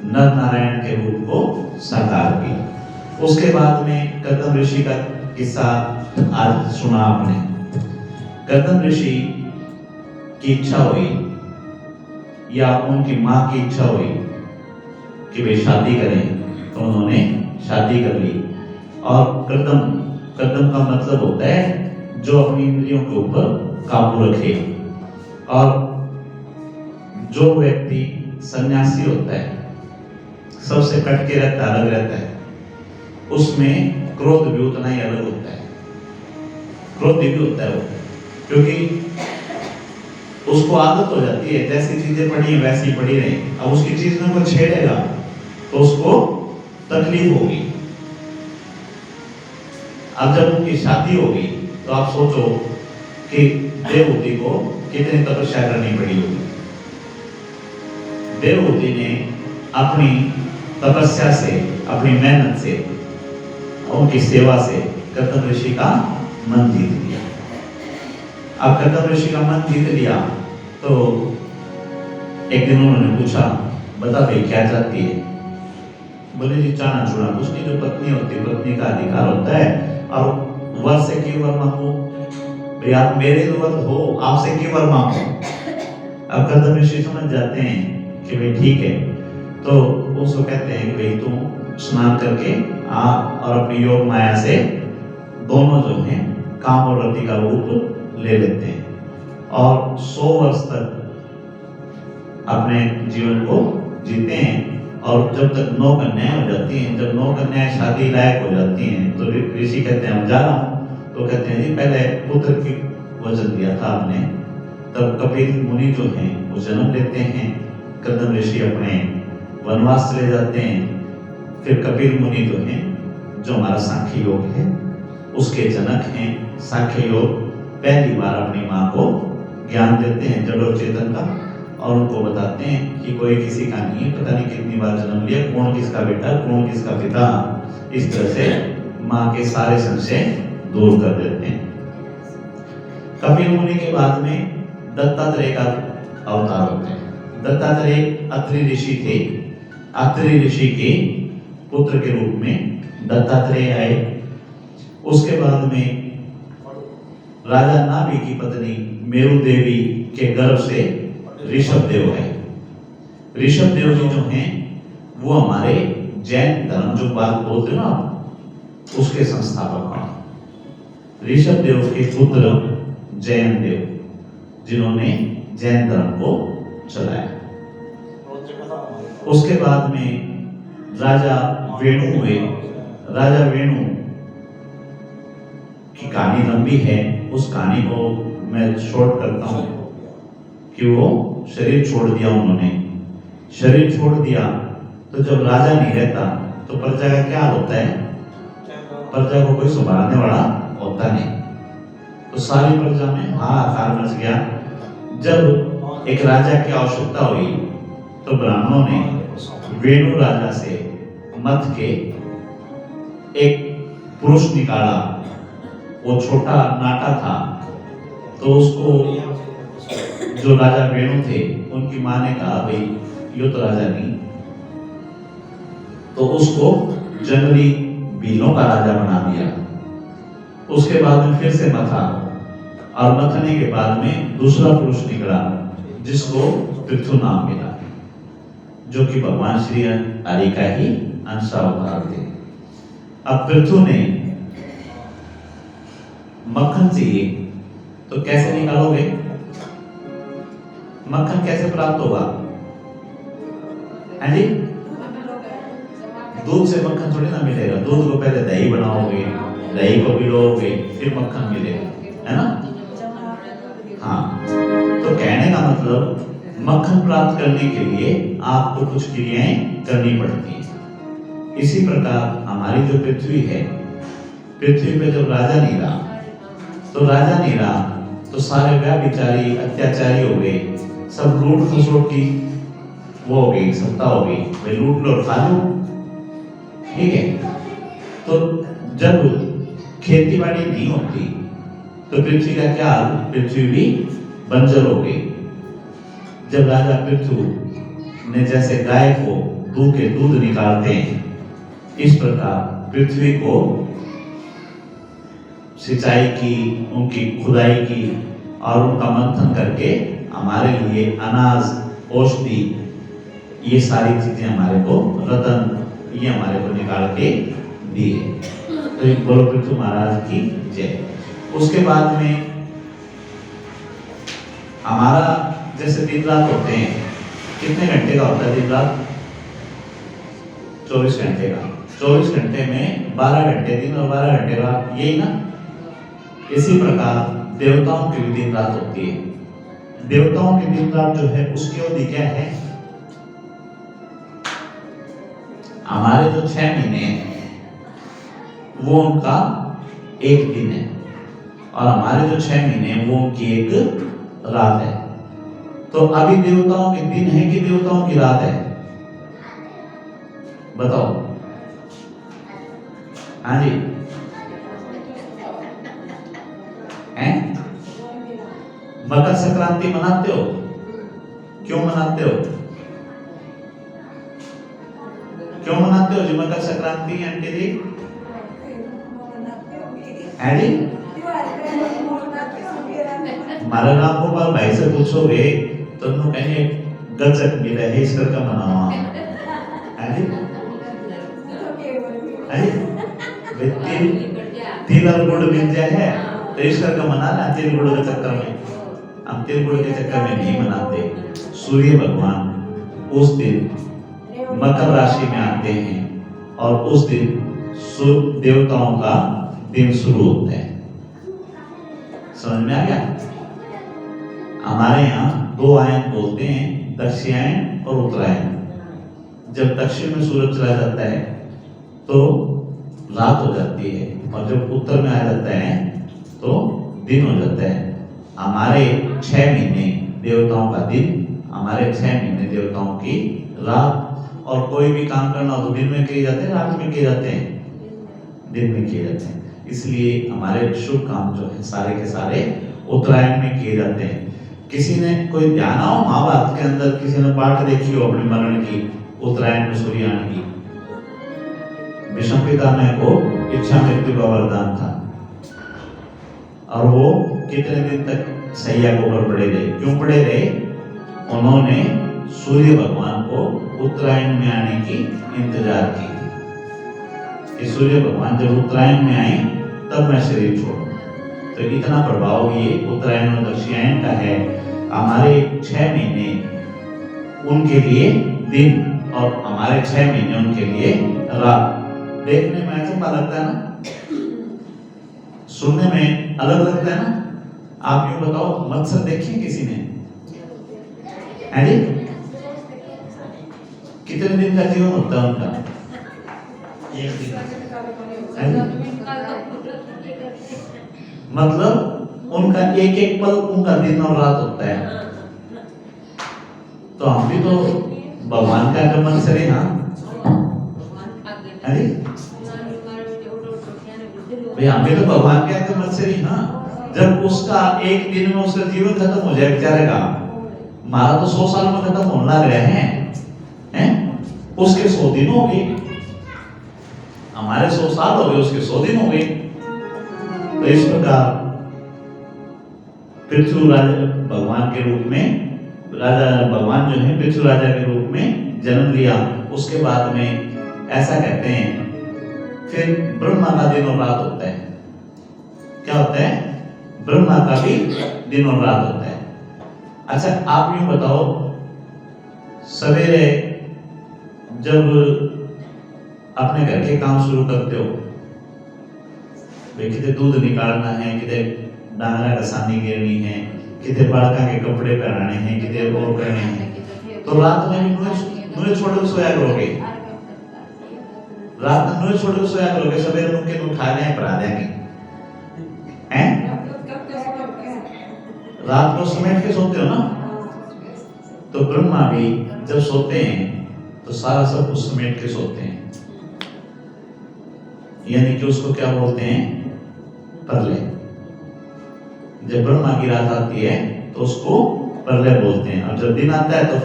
नर नारायण के रूप को साकार किया। उसके बाद में कर्दम ऋषि का किस्सा आज सुना आपने। कर्दम ऋषि की इच्छा हुई या उनकी माँ की इच्छा हुई कि वे शादी करें, तो उन्होंने शादी कर ली। और कर्दम का मतलब होता है जो अपनी इंद्रियों के ऊपर काबू रखे। और जो व्यक्ति सन्यासी होता है सबसे कट के रहता, अलग रहता है, उसमें क्रोध भी उतना ही अलग होता है, क्रोधी भी होता है वो, क्योंकि उसको आदत हो जाती है जैसी चीजें पड़ी है वैसी पड़ी रही। अब उसकी चीज में कोई छेड़ेगा तो उसको तकलीफ होगी। अब जब उनकी शादी होगी तो आप सोचो कि देवहूति को कितनी तपस्या करनी पड़ी होगी। देवहूति ने अपनी तपस्या से, अपनी मेहनत से, उनकी सेवा से कर्दम ऋषि का मन जीत लिया। अब कर्दम ऋषि का मन जीत लिया तो एक दिन उन्होंने पूछा, बता भाई क्या चाहती है? बोले जी चाना चूड़ा कुछ नहीं, जो पत्नी होती है पत्नी का अधिकार होता है, और वर से क्यों वर मांगो भाई, आप मेरे वर हो, आपसे क्यों वर मांगो। अब कर्दम ऋषि समझ जाते हैं कि भाई ठीक है, तो उसको कहते हैं कि भाई तुम स्नान करके आ और अपनी योग माया से दोनों जो हैं काम और रति का रूप ले लेते हैं और 100 वर्ष तक अपने जीवन को जीते हैं। और जब तक 9 कन्याएं हो जाती हैं, जब 9 कन्याएं शादी लायक हो जाती हैं तो ऋषि कहते हैं मैं जा रहा हूँ। तो कहते हैं जी पहले पुत्र की वचन दिया था आपने। तब कपिल मुनि जो हैं वो जन्म लेते हैं, कर्दम ऋषि अपने वनवास चले जाते हैं। फिर कपिल मुनि जो हैं, जो हमारा सांख्य योग है उसके जनक हैं। सांख्य योग पहली बार अपनी माँ को ज्ञान देते हैं जड़ और चेतन का, और उनको बताते हैं कि कोई किसी का नहीं है, पता नहीं कितनी बार जन्म लिया, कौन किसका बेटा कौन किसका पिता। इस तरह से माँ के सारे संशय दूर कर देते हैं। कपिल मुनि के बाद में दत्तात्रेय का अवतार होते हैं। दत्तात्रेय अत्रि ऋषि थे। अत्रि ऋषि के पुत्र के रूप में दत्तात्रेय आए। उसके बाद में राजा नाभि की पत्नी मेरु देवी के गर्भ से ऋषभ देव है। ऋषभ देव जी जो हैं वो हमारे जैन धर्म जो बात बोलते हैं ना, उसके संस्थापक हैं। ऋषभ देव के पुत्र जैन देव, जिन्होंने जैन धर्म को चलाया। उसके बाद में राजा वेणु हुए। राजा वेणु की कहानी लंबी है, उस कहानी को मैं शॉर्ट करता हूं कि वो शरीर छोड़ दिया उन्होंने। शरीर छोड़ दिया तो जब राजा नहीं रहता तो प्रजा का क्या होता है, प्रजा को कोई संभालने वाला होता नहीं, तो सारी प्रजा में हाहाकार मच गया। जब एक राजा की आवश्यकता हुई तो ब्राह्मणों ने वेणु राजा से मत के एक पुरुष निकाला। वो छोटा नाटा था, तो उसको जो राजा वेणु थे उनकी माँ ने कहा भाई यो तो राजा नहीं, तो उसको जंगली भीलों का राजा बना दिया। उसके बाद में फिर से मथा, और मथने के बाद में दूसरा पुरुष निकला जिसको पृथु नाम मिला, जो कि भगवान श्री हरि का ही अंशावतार थे। अब पृथु ने मक्खन चाहिए, तो कैसे निकालोगे, मक्खन कैसे प्राप्त होगा, है जी? दूध से मक्खन थोड़ी ना मिलेगा। दूध को पहले दही बनाओगे, दही को भिगोगे, फिर मक्खन मिलेगा, है ना? हाँ, तो कहने का मतलब मक्खन प्राप्त करने के लिए आपको कुछ क्रियाएं करनी पड़ती हैं। इसी प्रकार हमारी जो पृथ्वी है, पृथ्वी पे जब राजा नहीं रहा तो सारे व्याभिचारी अत्याचारी हो गए, सब लूट खसोट की वो हो गई, सत्ता हो गई, वे लूट लो खा लो, ठीक है। तो जब खेती बाड़ी नहीं होती तो पृथ्वी का क्या हाल, पृथ्वी भी बंजर हो गई। जब राजा पृथु ने जैसे गाय को दूध के दूध निकालते हैं, इस प्रकार पृथ्वी को सिंचाई की, उनकी खुदाई की और उनका मंथन करके हमारे लिए अनाज, औषधि, ये सारी चीजें हमारे को, रतन, ये हमारे को निकाल के दिए। तो एक बोलो पृथु महाराज की जय। उसके बाद में हमारा जैसे दिन रात होते हैं, कितने घंटे का होता है दिन रात? 24 घंटे का। 24 घंटे में 12 घंटे दिन और 12 घंटे रात, यही ना? इसी प्रकार देवताओं की भी दिन रात होती है। देवताओं की दिन रात जो है उसकी अवधि क्या है? हमारे जो 6 महीने हैं वो उनका एक दिन है, और हमारे जो 6 महीने हैं वो उनकी एक रात है। तो अभी देवताओं के दिन है कि देवताओं की रात है? बताओ। हाँ जी, हैं? मकर संक्रांति मनाते हो? क्यों मनाते हो? क्यों मनाते हो जी मकर संक्रांति आंटी जी? है जी? मारे राम गोपाल भाई से पूछोगे तो उन्होंने कहेंगे गजक मिला है इस करके मनावा है जी? है जी? वे तिल और गुड़ मिल जाए है तो इस करके मना रहे तिल गुड़ के चक्कर में। हम तिल गुड़ के चक्कर में नहीं मनाते। सूर्य भगवान उस दिन मकर राशि में आते हैं और उस दिन सूर्य देवताओं का दिन शुरू होता है। समझ में आ गया? हमारे यहाँ दो आयन बोलते हैं, दक्षिणायन और उत्तरायण। जब दक्षिण में सूरज चला जाता है तो रात हो जाती है और जब उत्तर में आ जाता है तो दिन हो जाता है। हमारे 6 महीने देवताओं का दिन, हमारे 6 महीने देवताओं की रात। और कोई भी काम करना हो तो दिन में किए जाते हैं, रात में किए जाते हैं, दिन में किए जाते हैं। इसलिए हमारे शुभ काम जो है सारे के सारे उत्तरायण में किए जाते हैं। किसी ने कोई ध्यान आओ महाभारत के अंदर किसी ने पाठ देखी हो अपने मरण की, उत्तरायण में सूर्यायन की। भीष्म पितामह को इच्छा मृत्यु का वरदान था और वो कितने दिन तक सैया के ऊपर पड़े रहे। क्यों पड़े रहे? उन्होंने सूर्य भगवान को उत्तरायण में आने की इंतजार की कि सूर्य भगवान जब उत्तरायण में आए तब मैं शरीर छोड़ूं। तो इतना प्रभाव ये उत्तरायण और दक्षिणायन का है। हमारे 6 महीने उनके लिए दिन और हमारे 6 महीने उनके लिए रात। देखने में अचंभा लगता है ना, सुनने में अलग लगता है ना। आप यूं बताओ मत्स्य देखिए किसी ने? है जी? कितने दिन का जीवन होता है उनका? एक दिन। है जी? मतलब उनका एक एक पल उनका दिन और रात होता है। तो हम भी तो भगवान का गमन से रहे। हाँ अरे भाई हम भी तो भगवान के गमन से रहे। हाँ जब उसका एक दिन में उसका जीवन खत्म हो जाए बेचारे का, हमारा तो 100 साल में खत्म होने लग रहे हैं, उसके 100 दिन हो गए, हमारे 100 साल हो गए, उसके 100 दिन हो गए। तो इस प्रकार पृथ्वी राजा भगवान के रूप में राजा भगवान जो है पृथ्वी राजा के रूप में जन्म लिया। उसके बाद में ऐसा कहते हैं फिर ब्रह्मा का दिन और रात होता है। क्या होता है? ब्रह्मा का भी दिन और रात होता है। अच्छा आप यूं बताओ, सवेरे जब अपने घर के काम शुरू करते हो, कितने दूध निकालना है, कितने डांगरा घसानी गिरनी है, कितने बालका के कपड़े पहनाने हैं, कितने और करने हैं, तो रात में भी नुए छोड़ के सोया करोगे। रात में नुए छोड़ के सोया करोगे, सवेरे उनके उठा लें पढ़ा देंगे हैं? रात को समेट के सोते हो ना। तो ब्रह्मा भी जब सोते हैं तो सारा सब कुछ समेट के सोते हैं। यानी कि उसको क्या बोलते हैं? प्रलय। जब ब्रह्मा की रात आती है तो उसको प्रलय बोलते हैं। और जब दिन आता है तो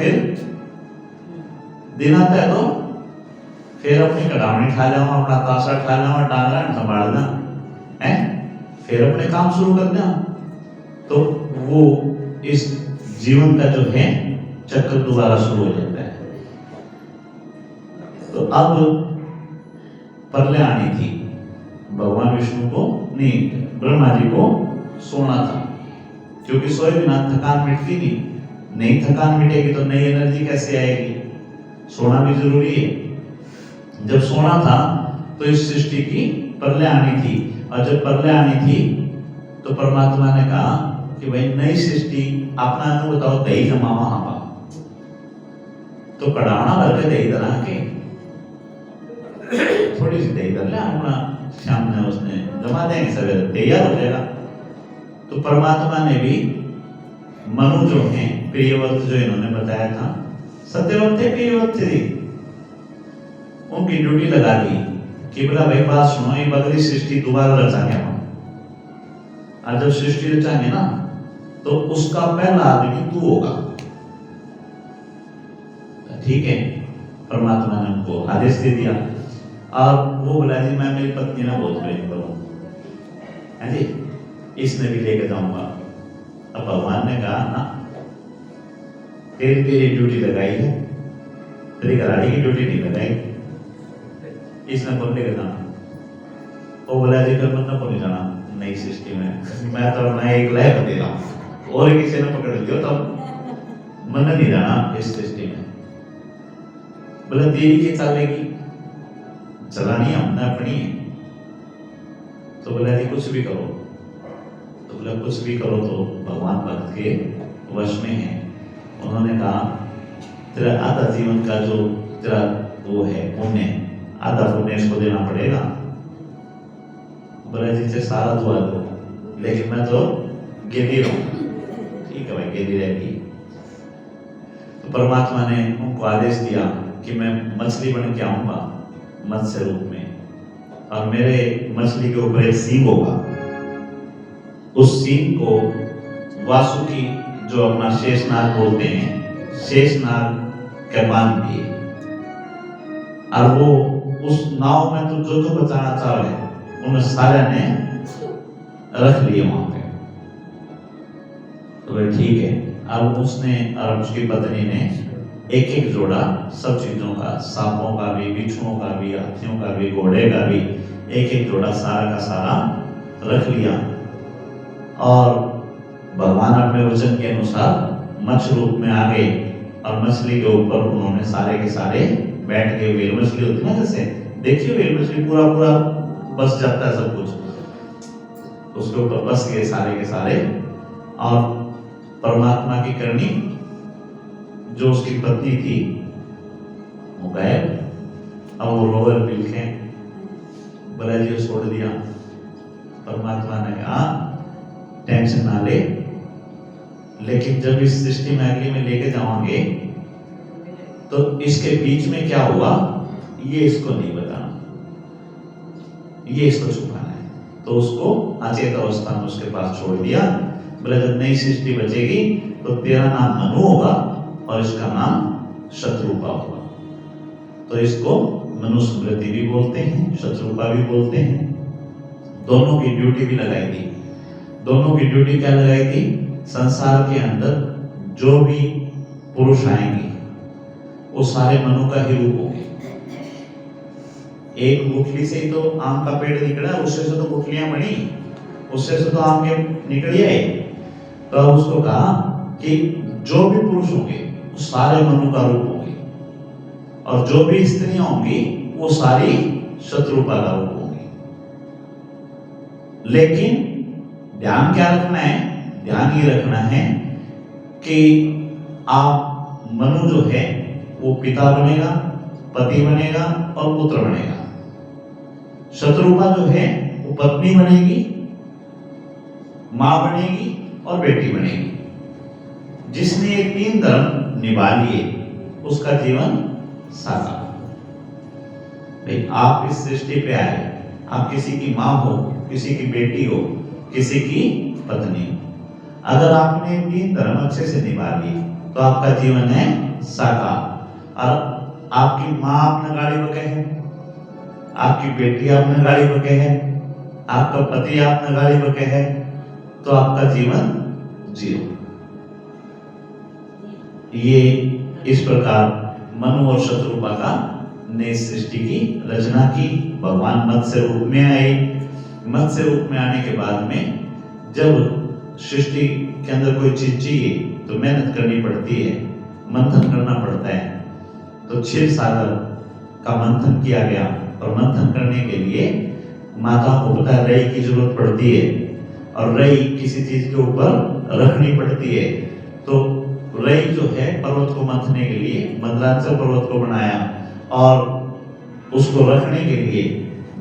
फिर अपनी कड़ावनी खा जाओ, अपना ताशा खा जाओ, डांगरा संभालना है, फिर अपने काम शुरू करना। तो वो इस जीवन का जो है चक्र दोबारा शुरू हो जाता है। तो अब प्रलय आनी थी, भगवान विष्णु को नहीं, ब्रह्मा जी को सोना था, क्योंकि सोए बिना थकान मिटती नहीं, थकान मिटेगी तो नई एनर्जी कैसे आएगी? सोना भी जरूरी है। जब सोना था तो इस सृष्टि की प्रलय आनी थी, और जब प्रलय आनी थी तो परमात्मा ने कहा कि भाई नई सृष्टि अपना अनु बताओ, दही जमावा हाँ, तो कड़ावना भर के दही दला के थोड़ी सी दही दल अपना शाम में उसने जमा देंगे, सवेरे तैयार हो जाएगा। तो परमात्मा ने भी मनु जो हैं प्रियव्रत, जो इन्होंने बताया था, सत्यव्रत थे, प्रियव्रत थे, उनकी ड्यूटी लगा दी कि बोला भाई बात सुनो, ये बदली सृष्टि दोबारा रचाएंगे हम। और जब सृष्टि रचाएंगे ना तो उसका पहला आदमी तू होगा, ठीक है? परमात्मा ने उनको आदेश दे दिया और वो बोला जी मैं मेरी पत्नी ना बहुत प्रेम करूं, है जी, इसने भी लेके जाऊंगा। अब भगवान ने कहा ना, तेरी ड्यूटी लगाई है, तेरी घराड़ी की ड्यूटी नहीं लगाई, इसने कौन लेके जाना? वो बोला जी फिर मतलब को नहीं जाना नई सृष्टि में, मैं तो अपना एक लायक दे रहा हूँ और किसी ने पकड़ लियो तब मन नहीं जाना इस सृष्टि में। बोला तेरी की चलेगी, चलानी हमने अपनी है। तो बोला जी कुछ भी करो, तो बोला कुछ भी करो तो भगवान भक्त के वश में है। उन्होंने कहा तेरा आधा जीवन का जो तेरा वो है पुण्य, आधा पुण्य इसको देना पड़ेगा। बोला जी से सारा दुआ दो, लेकिन मैं तो गेदी रहूं। ठीक है भाई, गेदी रहेगी। तो परमात्मा ने उनको आदेश दिया कि मैं मछली बन के आऊंगा मत्स्य रूप में, और मेरे मछली के ऊपर एक सींग होगा, उस सींग को वासुकी जो अपना शेषनाग बोलते हैं, शेषनाग के बांध दिए, और वो उस नाव में तो जो बचाना चाह रहे उन सारे ने रख लिए वहां पे। तो ठीक है, अब उसने और उसकी पत्नी ने एक एक जोड़ा सब चीजों का, सांपों का भी, बिच्छुओं का भी, हाथियों का भी, घोड़े का भी, एक एक जोड़ा सारा का सारा रख लिया। और भगवान अपने वचन के अनुसार मत्स्य रूप में आ गए और मछली के ऊपर उन्होंने सारे के सारे बैठ गए। वेल मछली होती है ना, जैसे देखिए वेल मछली पूरा पूरा बस जाता है सब कुछ, उसके ऊपर बस गए सारे के सारे। और परमात्मा की करनी जो उसकी पत्नी थी वो गायब। अब वो रोवर बिलखे बोला जी छोड़ दिया। परमात्मा ने कहा टेंशन ना ले, लेकिन जब इस सृष्टि में अगली में लेके जाओगे तो इसके बीच में क्या हुआ ये इसको नहीं बताना, ये इसको छुपाना है। तो उसको अचेत अवस्था में उसके पास छोड़ दिया। बोला जब नई सृष्टि बचेगी तो तेरा नाम मनु होगा और इसका नाम शत्रुपा होगा। तो इसको मनु स्मृति भी बोलते हैं, शत्रुपा भी बोलते हैं। दोनों की ड्यूटी भी लगाई थी। दोनों की ड्यूटी क्या लगाई थी? संसार के अंदर जो भी पुरुष आएंगे वो सारे मनु का ही रूप होंगे। एक गुठली से ही तो आम का पेड़ निकला, उससे से तो गुठलियां बनी, उससे से तो आम के निकल आए। तो उसको कहा कि जो भी पुरुष होंगे वो सारे मनु का रूप होंगे, और जो भी स्त्रियां होंगी वो सारी शत्रुपा का रूप होंगी। लेकिन ध्यान क्या रखना है? ध्यान ये रखना है कि आप मनु जो है वो पिता बनेगा, पति बनेगा और पुत्र बनेगा। शत्रुपा जो है वो पत्नी बनेगी, मां बनेगी और बेटी बनेगी। जिसने ये तीन धर्म निभा लिए उसका जीवन साकार। भाई आप इस सृष्टि पे आए, आप किसी की मां हो, किसी की बेटी हो, किसी की पत्नी हो। अगर आपने तीन धर्म अच्छे से निभा लिए तो आपका जीवन है साकार। और आपकी मां आपने गाड़ी बके है, आपकी बेटी आपने गाड़ी बके है, आपका पति आपने गाड़ी बके है, तो आपका जीवन जीरो। ये इस प्रकार मनु और शत्रुपा का ने सृष्टि की रचना की। भगवान मत्स्य रूप में आए। मत्स्य रूप में आने के बाद में जब सृष्टि के अंदर कोई चीज चाहिए तो मेहनत करनी पड़ती है, मंथन करना पड़ता है। तो क्षीर सागर का मंथन किया गया, और मंथन करने के लिए माता को पता है रई की जरूरत पड़ती है, और रई किसी चीज के ऊपर रखनी पड़ती है। तो रई जो है पर्वत को मंथने के लिए मंदराचल पर्वत को बनाया, और उसको रखने के लिए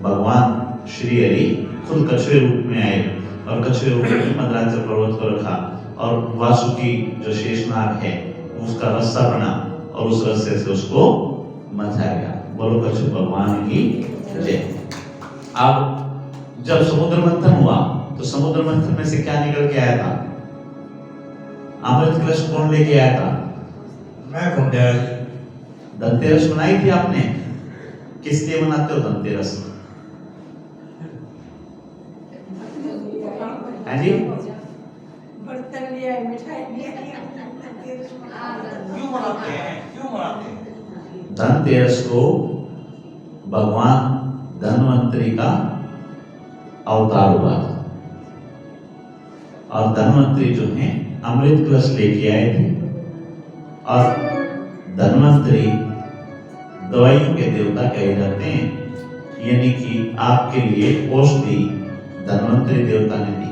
भगवान श्री हरि खुद कछुए रूप में आए और कछुए रूप में मंदराचल पर्वत को रखा। और वासुकी जो शेषनाग है उसका रस्सा बना और उस रस्से से उसको मथाया गया। बोलो कछु भगवान की जय। अब जब समुद्र मंथन हुआ तो समुद्र मंथन में से क्या निकल के आया था? अमृत कलश कौन लेके आया था? मैं कुंडल। धनतेरस मनाई थी आपने? किस लिए मनाते हो धनतेरस? हाँ जी, बर्तन लिया है, मिठाई लिया है, क्यों मनाते हैं? क्यों मनाते हैं? धनतेरस को भगवान धन्वंतरी का अवतार हुआ था और धन्वंतरी जो है अमृत कलश लेके आए थे और धन्वंतरी दवाइयों के देवता कहे जाते हैं, यानी कि आपके लिए औषधि धन्वंतरी देवता ने दी,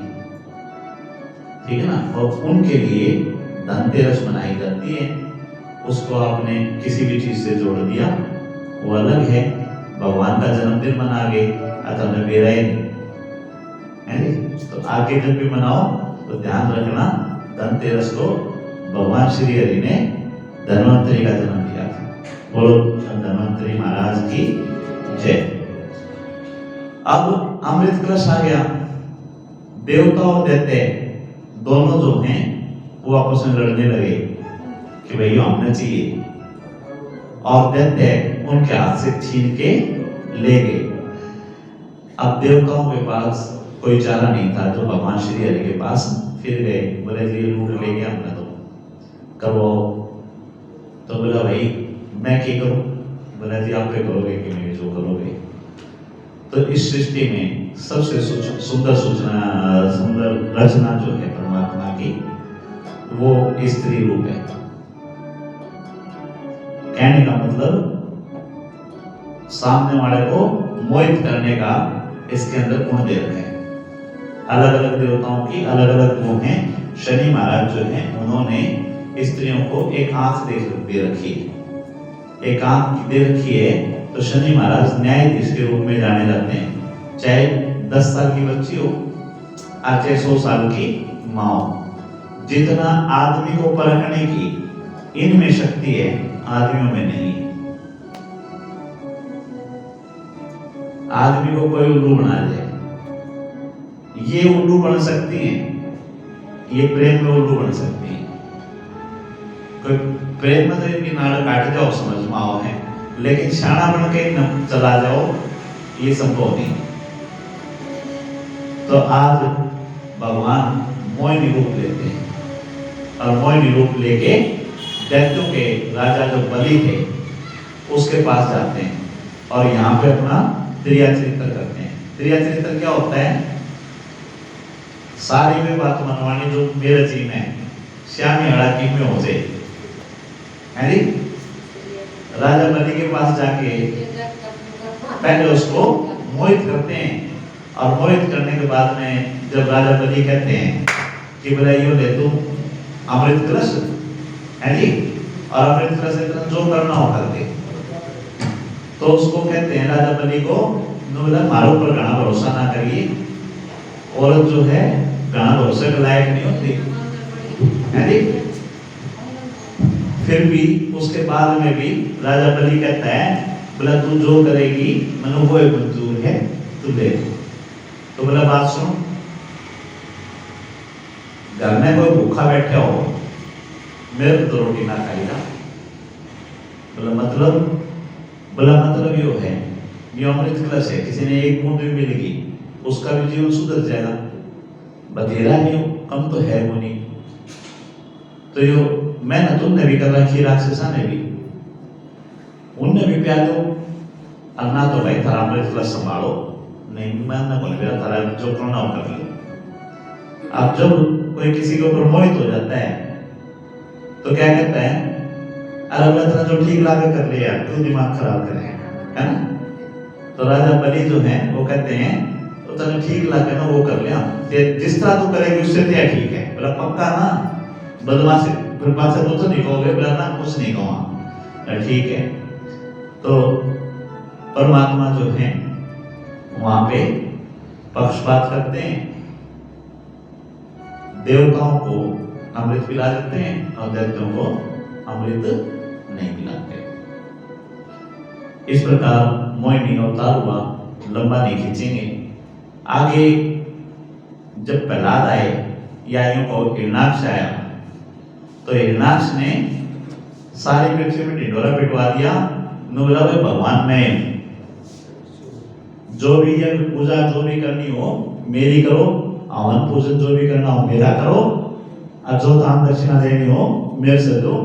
ठीक है ना। और उनके लिए धनतेरस मनाई जाती है। उसको आपने किसी भी चीज से जोड़ दिया वो अलग है। भगवान का जन्मदिन मना गए अतः में बेरा ही नहीं है। तो आगे जब भी मनाओ तो ध्यान रखना धनतेरस को भगवान श्री हरि ने धन्वंतरी का जन्म दिया था। बोलो धन्वंतरी महाराज की जय। अब अमृत कलश आ गया। देवता और दैत्य दोनों जो हैं वो आपस में लड़ने लगे कि भाई हमने चाहिए, और दैत्य उनके हाथ से छीन के ले गए। अब देवताओं के पास कोई चारा नहीं था, जो भगवान श्री हरि के पास फिर गए, बोले जी लूट ले गया हमने, तो करवाओ। तो बोला भाई मैं क्या करूं? बोला जी आप क्या करोगे कि मैं जो करोगे। तो इस सृष्टि में सबसे सुंदर रचना जो है परमात्मा की वो स्त्री रूप है। कहने का मतलब सामने वाले को मोहित करने का इसके अंदर गुण दे रखे हैं। अलग अलग देवताओं की अलग अलग गुण हैं। शनि महाराज जो हैं उन्होंने स्त्रियों को एक आंख दे रखी है, एक आंख दे रखी है। तो शनि महाराज न्यायाधीश के रूप में जाने जाते हैं, चाहे 10 साल की बच्ची हो चाहे 100 साल की माँ हो। जितना आदमी को परखने की इनमें शक्ति है आदमियों में नहीं। आदमी को कोई उल्लू बना दे, ये उल्लू बन सकती हैं, ये प्रेम में उल्लू बन सकती हैं। कोई प्रेम में तो इनकी नाड़ काट जाओ समझ में आओ है, लेकिन शाना बन के चला जाओ ये संभव नहीं। तो आज भगवान मोहिनी रूप लेते हैं और मोहिनी रूप लेके दैत्यों के राजा जो बलि थे उसके पास जाते हैं और यहाँ पे अपना त्रिया चरित्र करते हैं। त्रिया चरित्र क्या होता है? सारी में बात मनवानी जो मेरे जी में श्यामी हड़ा की में हो जाए, है नी? राजा बलि के पास जाके पहले उसको मोहित करते हैं और मोहित करने के बाद में जब राजा बलि कहते हैं कि बोला यो ले तू अमृत कलश, है जी, और अमृत कलश इतना जो करना हो कर दे, तो उसको कहते हैं राजा बलि को बोला मारो पर घना भरोसा ना करिए, औरत जो है घना भरोसे के लायक नहीं होती, है जी। फिर भी उसके बाद में भी राजा बलि कहता है बोला तू जो करेगी मनु वो मंजूर है, तू ले। तो बोला बात सुनो, घर में कोई भूखा बैठे हो मेरे को तो रोटी ना खाएगा। बोला मतलब यो है, ये अमृत कलश है, किसी ने एक बूंद भी मिलेगी उसका भी जीवन सुधर जाएगा। बधेरा नहीं हो, कम तो है वो नहीं। तो यो मैंने तुमने भी कर रखी, राक्षसा ने भी, उनने भी प्यार दो। अब ना तो भाई थारा अमृत कलश संभालो, नहीं मैं बोल गया थारा जो करना हो कर लो। अब जब कोई किसी के ऊपर मोहित हो जाता है तो क्या कहता है, अरे बोला जो ठीक लागे कर ले यार, क्यों दिमाग खराब करे, है ना। तो राजा बलि जो है वो कहते हैं तो तेने ठीक लागे ना वो कर ले, हम जिस तरह तू करेगी उससे तेरा ठीक है। बोला पक्का ना, बदमाशी फिर बात से तो नहीं कहोगे? बोला ना कुछ नहीं कहूँगा, ठीक है। तो परमात्मा जो है वहां पे पक्षपात करते हैं, देवताओं को अमृत पिला देते हैं और दैत्यों को अमृत नहीं पिलाते। इस प्रकार मोहिनी अवतार हुआ, लंबा नहीं खींचेंगे। आगे जब प्रहलाद आए या यूं को हिरणाक्ष आया, तो हिरणाक्ष ने सारी पृथ्वी में ढिंडोरा पिटवा दिया। नु बोला भाई भगवान मैं जो भी यज्ञ पूजा जो भी करनी हो मेरी करो, हवन पूजन जो भी करना हो मेरा करो, और जो दान दक्षिणा देनी हो मेरे से दो,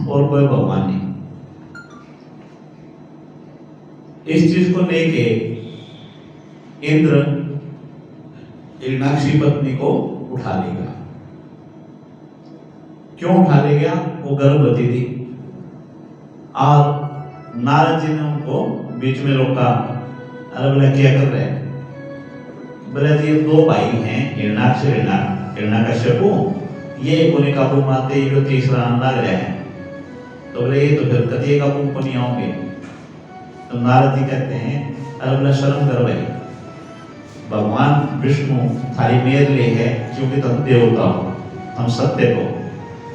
और कोई भगवान नहीं। इस चीज को लेके इंद्र हिरण्याक्ष पत्नी को उठा ले गया। क्यों उठा ले गया? वो गर्भवती थी और नारद जी ने उनको बीच में रोका। अरे बोला क्या कर रहे हैं? बोले ये दो भाई हैं, हिरण्याक्ष हिरण्यकश्यपु, ये कोने काबू मारते ये तीसरा आने लग रहा है। तो बोले ये तो फिर कभी काबू को नहीं आओगे। तो नारद जी कहते हैं अरे बोला शर्म कर भाई, भगवान विष्णु थारी मेर ले है क्योंकि तुम देवता हो, हम सत्य को,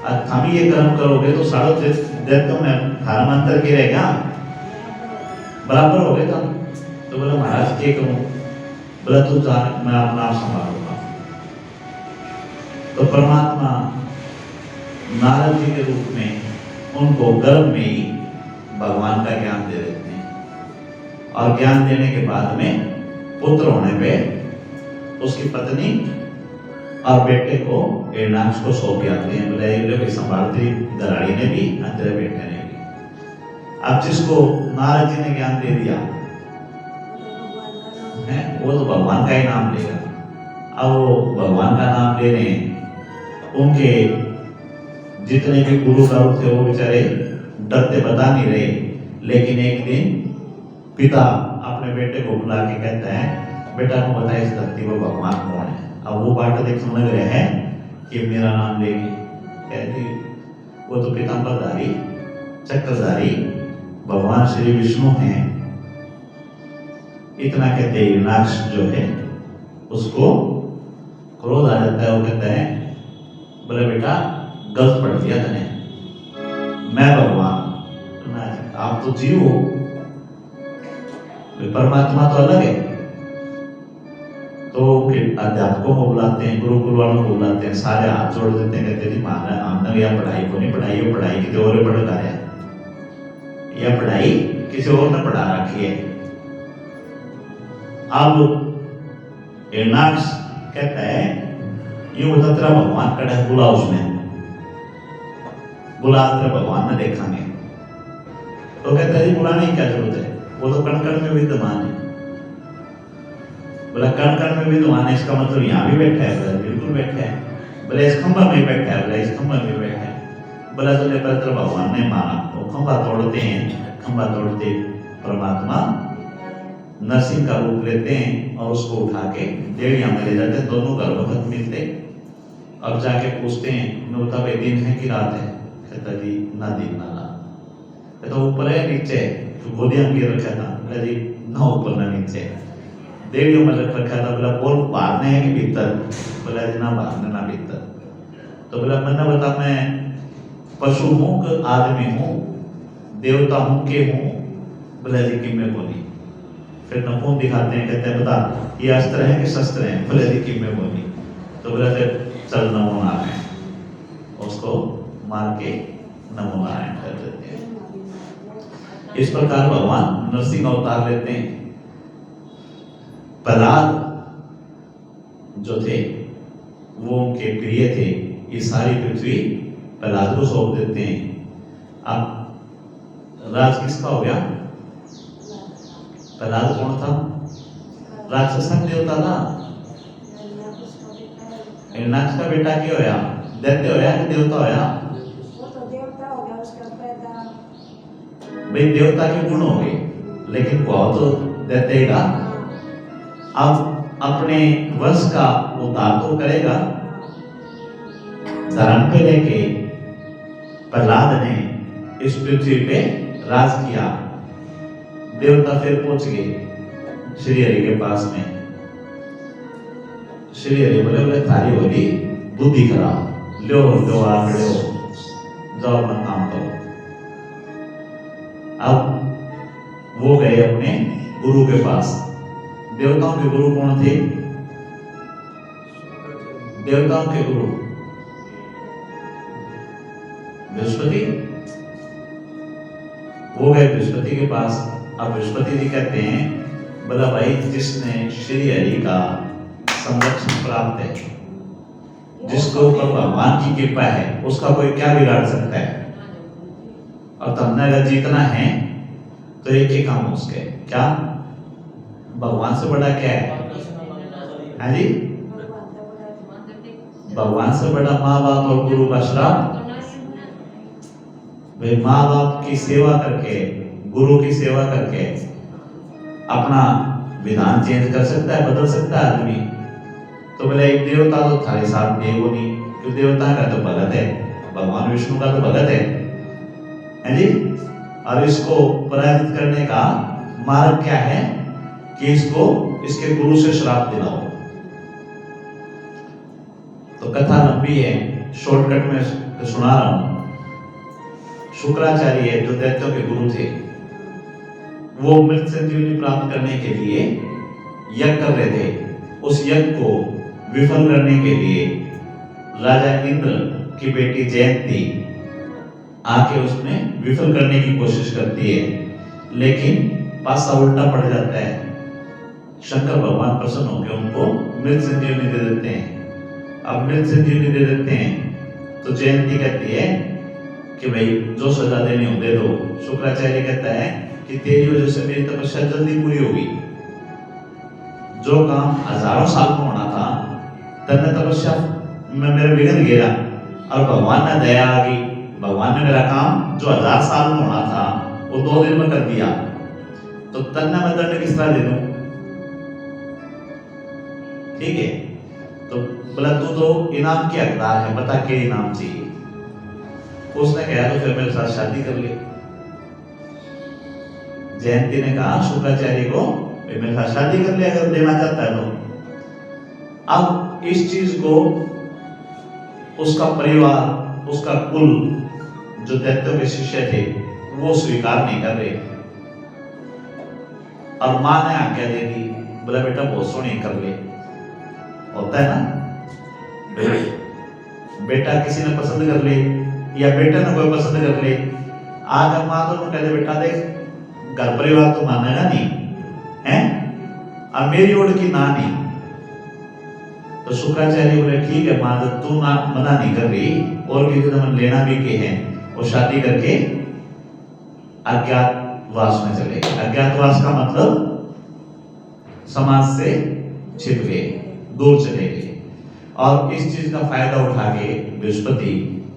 और हम ये कर्म करोगे तो साढ़े देवता में धर्म अंतर की रहेगा, बराबर हो गए तुम। तो बोला महाराज क्या करूं? बोला तू जान मैं अपना आप संभालूंगा। तो परमात्मा नारद जी के रूप में उनको गर्भ में ही भगवान का ज्ञान दे देते हैं, और ज्ञान देने के बाद में पुत्र होने पे उसकी पत्नी और बेटे को हिरण्याक्ष को सौंप दिए हैं। बोले ये संभालती दराड़ी ने भी, तेरे बेटे ने भी। अब जिसको नारद जी ने ज्ञान दे दिया है वो तो भगवान का ही नाम लेगा। अब वो भगवान का नाम ले रहे हैं, उनके जितने भी गुरु गारू थे वो बेचारे डरते बता नहीं रहे। लेकिन एक दिन पिता अपने बेटे को बुला के कहता है बेटा को बताए इस धरती पर भगवान कौन है। अब वो बात देख समझ रहे हैं कि मेरा नाम लेंगे, कहती वो तो पीताम्बरधारी चक्रधारी भगवान श्री विष्णु हैं। इतना कहते हिरण्याक्ष जो है उसको क्रोध आ जाता है। वो कहता है बोले बेटा गलत पढ़ दिया तूने, मैं भगवान, आप तो जीव हो, परमात्मा तो अलग है। तो अध्यापकों को बुलाते हैं, गुरुकुल वालों को बुलाते हैं, सारे हाथ जोड़ देते हैं, कहते जी महाराज हमने यह पढ़ाई को नहीं पढ़ाई, वो पढ़ाई किसी और ने पढ़ा है, यह पढ़ाई किसी और ने पढ़ा रखी है। अब हिरण्याक्ष कहता है ये होता तेरा भगवान कड़ा बुला, उसमें बुला तेरा भगवान ने देखेंगे। तो कहता है जी बुलाने की क्या जरूरत है, वो तो कण कण में विद्यमान है। बोला कण कण में विद्यमान है इसका मतलब यहाँ भी बैठा है? बोला बिल्कुल बैठा है। बोला इस खंभा में बैठा है? बोला इस खंभा में बैठा है। बोला चले पर तेरा भगवान ने माना, वो खंभा तोड़ते हैं, खंभा तोड़ते परमात्मा नरसिंह का रूप लेते हैं और उसको उठा के डेढ़िया में ले जाते हैं, दोनों गर्भवत मिलते। अब जाके पूछते हैं नौता भाई दिन है कि रात है? कहता जी ना दिन ना रात। कहता ऊपर है नीचे? तो गोदियां में रखा था? बोला जी ना ऊपर ना नीचे, डेढ़ियों में रखा था। बोला बोल बाहर है कि भीतर? बोला जी ना बाहर ना भीतर। तो बोला मैंने बता मैं पशु हूँ कि आदमी हूँ, देवता हूँ के हूँ? बोला जी कि मैं बोली। फिर नखून दिखाते हैं, कहते हैं बता ये अस्त्र है कि शस्त्र है? बोले जी कि मैं बोली। तो बोला फिर चल नमो नारायण, उसको मार के नमो नारायण कर देते हैं। इस प्रकार भगवान नरसिंह अवतार लेते हैं। प्रहलाद जो थे वो उनके प्रिय थे, ये सारी पृथ्वी प्रहलाद को सौंप देते हैं। अब राज किसका हो गया? प्रहलाद कौन था? राक्षस देवता था। हिरण्याक्ष का बेटा क्या होया? दैत्य होया कि देवता होया? वो तो देवता हो गया, उसका पैदा भाई देवता के गुण हो गए, लेकिन वो तो दैत्य का। अब अपने वंश का उद्धार तो करेगा। धर्म पे लेके प्रहलाद ने इस पृथ्वी पे राज किया। देवता फिर पहुंच गए श्री हरि के पास में। श्री हरि बोले बोले थारी होगी बुद्धि खराब, लो लो आंकड़े हो, जाओ अपना काम करो। अब वो गए अपने गुरु के पास। देवताओं के गुरु कौन थे? देवताओं के गुरु बृहस्पति, वो गए बृहस्पति के पास। अब बृहस्पति जी कहते हैं बोला भाई जिसने श्री हरि का संरक्षण प्राप्त है, जिसके ऊपर भगवान की कृपा है, उसका कोई क्या बिगाड़ सकता है। और तुमने अगर जीतना है तो एक ही काम उसके, क्या भगवान से बड़ा क्या है? हाँ जी, भगवान से बड़ा माँ बाप और गुरु का श्राप। भाई माँ बाप की सेवा करके, गुरु की सेवा करके अपना विधान चेंज कर सकता है, बदल सकता है आदमी। तो बोले एक देवता तो थारे साथ देव नहीं, क्यों देवता का तो भगत है, भगवान विष्णु का तो भगत है जी। और इसको पराजित करने का मार्ग क्या है कि इसको इसके गुरु से श्राप दिलाओ। तो कथा लंबी है, शॉर्टकट में सुना रहा हूं। शुक्राचार्य जो दैत्यों के गुरु थे, वो मृत संजीवनी प्राप्त करने के लिए यज्ञ कर रहे थे। उस यज्ञ को विफल करने के लिए राजा इंद्र की बेटी जयंती आके उसमें विफल करने की कोशिश करती है, लेकिन पासा उल्टा पड़ जाता है। शंकर भगवान प्रसन्न होकर उनको मृत संजीवनी दे देते हैं। अब मृत संजीवनी दे देते हैं तो जयंती कहती है कि भाई जो सजा देनी हो दे दो। शुक्राचार्य कहता है कि तेरी वजह से मेरी तपस्या जल्दी पूरी होगी। जो काम हजारों साल में होना था, तन्ने तपस्या में मेरा विघ्न गिरा और भगवान ने दया आ गई। भगवान ने मेरा काम जो 1000 साल में होना था वो 2 दिन में कर दिया। तो तन्ने मैं दंड किस तरह दे दूं? ठीक है, तो बोला तू तो इनाम के हकदार है, बता क्या इनाम चाहिए। उसने कहा तो फिर मेरे साथ शादी कर ले। जयंती ने कहा शुक्राचार्य को मेरे साथ शादी कर ले अगर देना चाहता है तो। अब इस चीज को उसका परिवार, उसका कुल, जो दैत्यों के शिष्य थे, वो स्वीकार नहीं कर रहे। और मां ने आज्ञा दे दी, बोला बेटा बहुत सोनी कर ले। होता है ना, बेटा किसी ने पसंद कर ले या बेटा ने कोई पसंद कर ले। आज हम मां तो कहते बेटा देख घर परिवार तो मानेगा नहीं है, अब मेरी ओर की ना नहीं। तो शुक्राचार्य बोले ठीक है मां, तू ना मना नहीं कर रही और किसी ने मन लेना भी के है, वो शादी करके अज्ञातवास में चले। अज्ञातवास का मतलब समाज से छिप गए, दूर चले गए। और इस चीज का फायदा उठा के बृहस्पति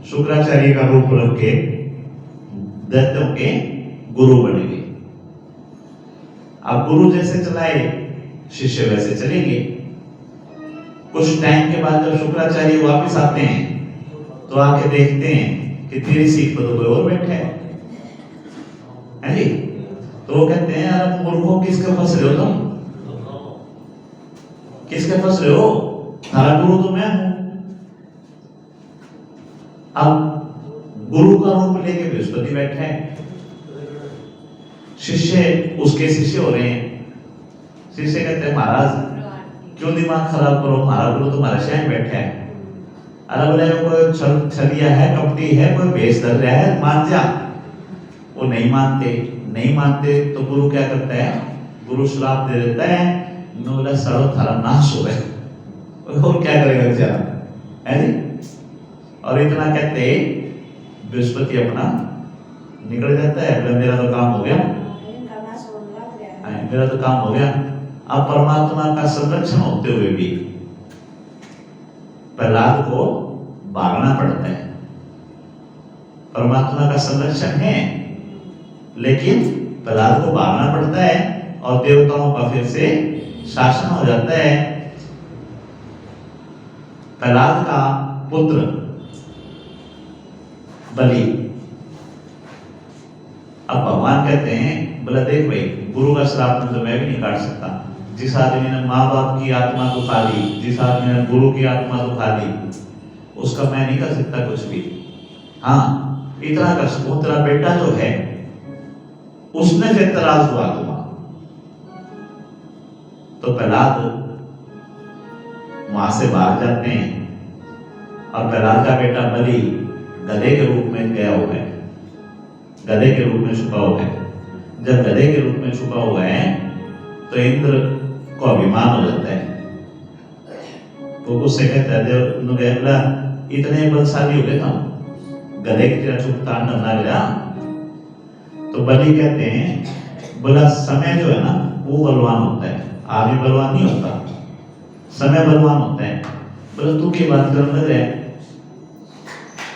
शुक्राचार्य का रूप रख के दैत्यों के गुरु बन गए। अब गुरु जैसे चलाए शिष्य वैसे चलेंगे। कुछ टाइम के बाद जब शुक्राचार्य वापस आते हैं तो आके देखते हैं कि तेरी सीट पर तो कोई और बैठा है जी। तो वो कहते हैं यार मूर्खों किसके फंस रहे हो तुम, किसके फंस रहे हो, थारा गुरु तो मैं हूं। अब गुरु का रूप लेके बृहस्पति बैठा है, शिष्य उसके शिष्य हो रहे हैं। शिष्य कहते हैं महाराज क्यों दिमाग खराब करो, हमारा गुरु तुम्हारे शहर बैठा है। अरे बोले कोई छलिया है, कपटी है, कोई भेष धर रहा है, मान जा। वो नहीं मानते तो गुरु क्या करता है, गुरु श्राप दे देता है, बोला सड़ो थारा नाश हो गए। और क्या करेगा बेचारा, है जी। और इतना कहते बृहस्पति अपना निकल जाता है, बोला मेरा तो काम हो गया, मेरा तो काम हो गया। अब परमात्मा का संरक्षण होते हुए भी प्रहलाद को भागना पड़ता है। परमात्मा का संरक्षण है लेकिन प्रहलाद को भागना पड़ता है और देवताओं का फिर से शासन हो जाता है। प्रहलाद का पुत्र बलि, अब भगवान कहते हैं बोला देख भाई गुरु का श्राप तो मैं भी नहीं काट सकता। जिस आदमी ने माँ बाप की आत्मा दुखा दी, जिस आदमी ने गुरु की आत्मा दुखा दी, उसका मैं नहीं कर सकता कुछ भी। हाँ इतना कर सकूं, तेरा बेटा जो है उसने फिर तराज हुआ दूंगा। तो प्रहलाद वहां से भाग जाते हैं और प्रहलाद का बेटा बलि गधे के रूप में गया हुआ है। गधे के रूप में छुपा हुआ है। जब गधे के रूप में छुपा हुआ है तो इंद्र को अभिमान हो जाता है। तो उससे कहता है देव इतने बलशाली हो गए तुम, गधे की तरह चुप तांडव ना गया। तो बलि कहते हैं बोला समय जो है ना वो बलवान होता है, आदमी बलवान नहीं होता, समय बलवान होता है। बोला तू की बात करने लग रहा है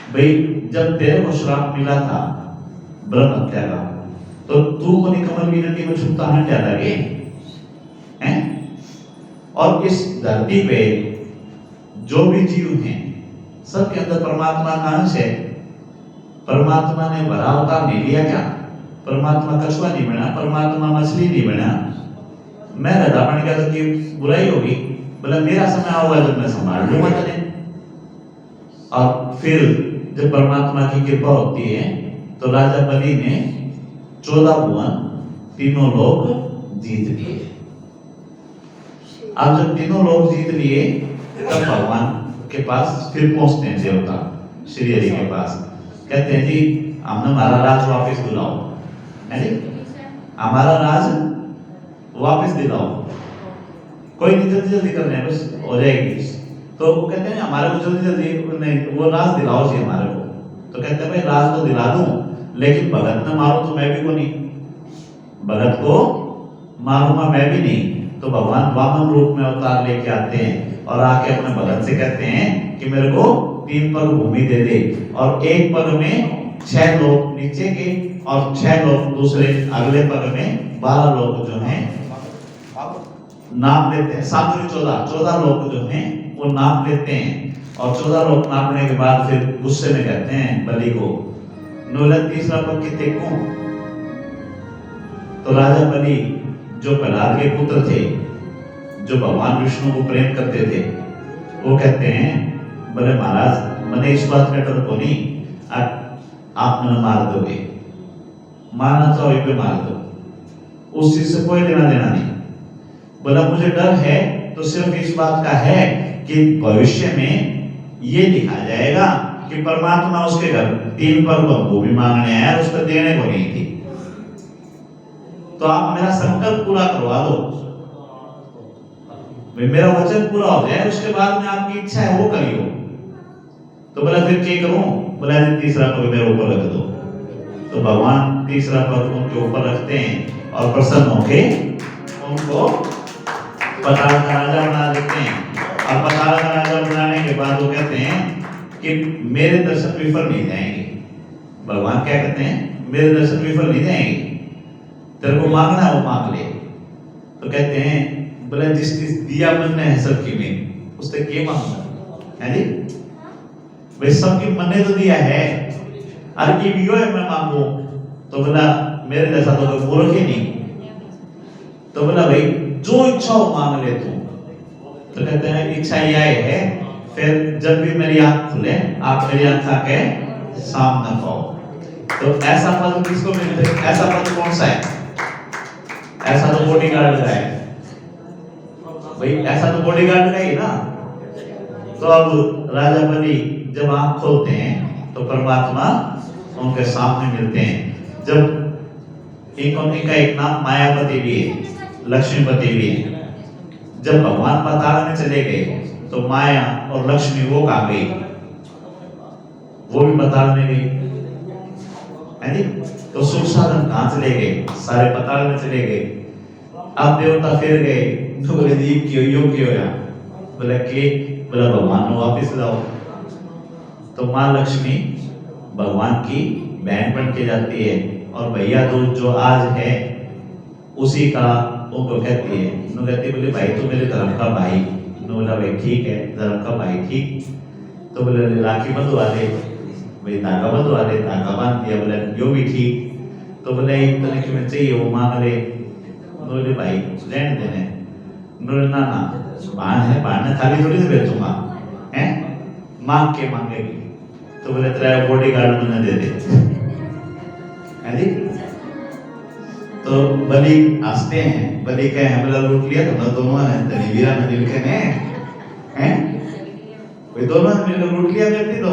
भाई, जब तेरे को श्राप मिला था ब्रह्म हत्या का तो तू को कमल की नदी में छुपता हट जाता हैं? और इस धरती पे जो भी जीव हैं सबके अंदर परमात्मा का अंश है। परमात्मा ने बड़ा अवतार नहीं लिया क्या? परमात्मा कछुआ नहीं बना, परमात्मा मछली नहीं बना। मैं रधा बन गया तो की बुराई होगी? बोला मेरा समय आऊंगा जब मैं संभाल लूंगा तुझे। और फिर जब परमात्मा की कृपा होती है तो राजा बलि ने 14 भुवन तीनों लोग जीत लिए। अब जब तीनों लोग जीत लिए तब भगवान के पास फिर पहुंचते हैं देवता श्री हरि के पास। कहते हैं जी हमने हमारा राज वापस दिलाओ, है जी, हमारा राज वापस दिलाओ, कोई नहीं जल्दी जल्दी करने हैं बस हो जाएगी। तो वो कहते हैं हमारे को जल्दी जल्दी नहीं, वो राज दिलाओ जी हमारे को। तो कहते हैं भाई राज तो दिला दूं लेकिन भगत न मारो तो मैं भी को नहीं, भगत को मारूंगा मैं भी नहीं। तो भगवान वामन रूप में अवतार लेके आते हैं और आके अपने भगत से कहते हैं कि मेरे को 3 पग भूमि दे दे और एक पग में 6 लोग नीचे के और 6 लोग दूसरे अगले पग में 12 लोग जो हैं नाप लेते हैं। 7 14 लोग जो हैं वो नाप लेते हैं और 14 लोग नापने के बाद फिर गुस्से में कहते हैं बलि को नोलत तीसरा पग कितने को। तो राजा बलि जो प्रहलाद के पुत्र थे, जो भगवान विष्णु को प्रेम करते थे, वो कहते हैं बोले महाराज मैंने इस बात में डर को नहीं, आप मैंने मार दोगे, मारना चाहो एक मार दो, उस चीज से कोई लेना देना नहीं। बोला मुझे डर है तो सिर्फ इस बात का है कि भविष्य में ये लिखा जाएगा कि परमात्मा उसके घर 3 पग भूमि मांगने आया, उसको देने को नहीं थी, तो आप मेरा संकल्प पूरा करवा दो, मेरा वचन पूरा हो जाए, उसके बाद में आपकी इच्छा है वो करियो। तो बोला फिर क्या करूं? बोला तीसरा पग मेरे ऊपर रख दो। तो भगवान तीसरा पग उनके ऊपर रखते हैं और प्रसन्न होके उनको पताल का राजा बना देते हैं। और पताल का राजा बनाने के बाद वो कहते हैं कि मेरे दर्शन विफल नहीं जाएंगे। भगवान क्या कहते हैं? मेरे दर्शन विफल नहीं जाएंगे, तेरे को मांगना है वो मांग ले। तो कहते हैं बोले जिस दिया मन ने है सबकी में उससे क्या मांगना है जी भाई, सबकी मन ने तो दिया है, अरे ये भी है मैं मांगू। तो बोला मेरे जैसा तो कोई मूर्ख ही नहीं। तो बोला भाई जो इच्छा हो मांग ले तू। तो कहते हैं इच्छा यह है फिर जब भी मेरी आंख खुले आप मेरी आंख के सामने पाओ। तो ऐसा पद किसको मिलता है? ऐसा पद कौन सा है? ऐसा तो बॉडीगार्ड का है भाई, ऐसा तो बॉडीगार्ड का ही ना। तो अब राजा बलि जब आंख खोलते हैं तो परमात्मा उनके सामने मिलते हैं। जब इनका एक नाम मायापति भी है, लक्ष्मीपति भी है। जब भगवान पाताल में चले गए तो माया और लक्ष्मी वो कहाँ गई? वो भी पाताल में गई, है नी? तो सुख साधन कहाँ चले गए? सारे पाताल में चले गए। अब देवता फिर गए तो बोले दीप क्यों योग क्यों या? बोला कि बोला भगवान वापिस लाओ। तो माँ लक्ष्मी भगवान की बहन बन के जाती है और भैया दूज जो आज है उसी का उनको कहती है। उन्होंने कहती बोले भाई तो मेरे धर्म का भाई। उन्होंने बोला भाई ठीक है धर्म का भाई ठीक। तो बोले राखी बंधवा दे, भाई धागा बंधवा दे, धागा बांध दिया। बोले यो भी ठीक। तो बोले एक तरह की मैं चाहिए वो मांग ले। बोले भाई रहने देने। बोले ना ना बाण है, बाण खाली थोड़ी से बेचूंगा, हैं मांग के मांगेगी। तो बोले तेरा बॉडीगार्ड मैंने दे दे, है जी। तो बलि हंसते हैं, बलि कहे हमला लूट लिया तो दोनों ने तनीवीरा ने मिलके ने हैं वे दोनों ने मिलकर लूट लिया। व्यक्ति तो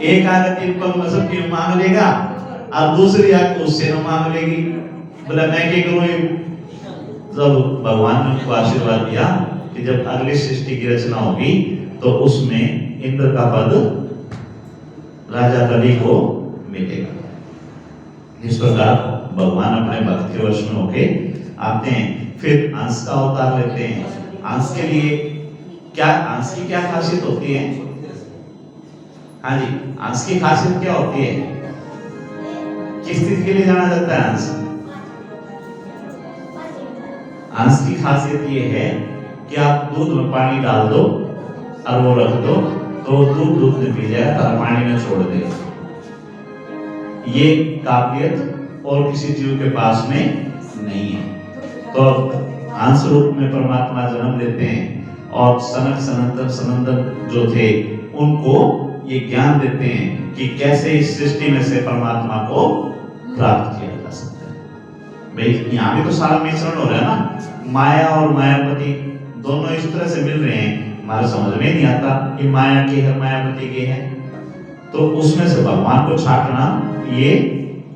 एक आगे 3 पग में सबकी मांग लेगा अब दूसरी आंख उससे न मांग लेगी, बोला मैं क्या करूं? जब भगवान ने उनको आशीर्वाद दिया कि जब अगली सृष्टि की रचना होगी तो उसमें इंद्र का पद राजा बलि को मिलेगा। इस प्रकार भगवान अपने भक्त के वश में होके आते हैं, फिर अंश का अवतार लेते हैं। अंश के लिए क्या, अंश की क्या खासियत होती है? हाँ जी, अंश की खासियत क्या होती है? किस चीज के लिए जाना जाता है अंश? अंश की खासियत ये है कि आप दूध में पानी डाल दो और वो रख दो तो दूध में पी जाएगा, तारा पानी में छोड़ देगा। ये काबिलियत और किसी जीव के पास में नहीं है। तो अंश रूप में परमात्मा जन्म लेते हैं और सनक सनंदन जो थे उनको ये ज्ञान देते हैं कि कैसे इस सृष्टि में से परमात्मा को प्राप्त किया जा सकता है। भाई यहाँ भी तो सारा मिश्रण हो रहा है ना, माया और मायापति दोनों इस तरह से मिल रहे हैं, हमारे समझ में नहीं आता कि माया के है मायापति के है। तो उसमें से भगवान को छाटना ये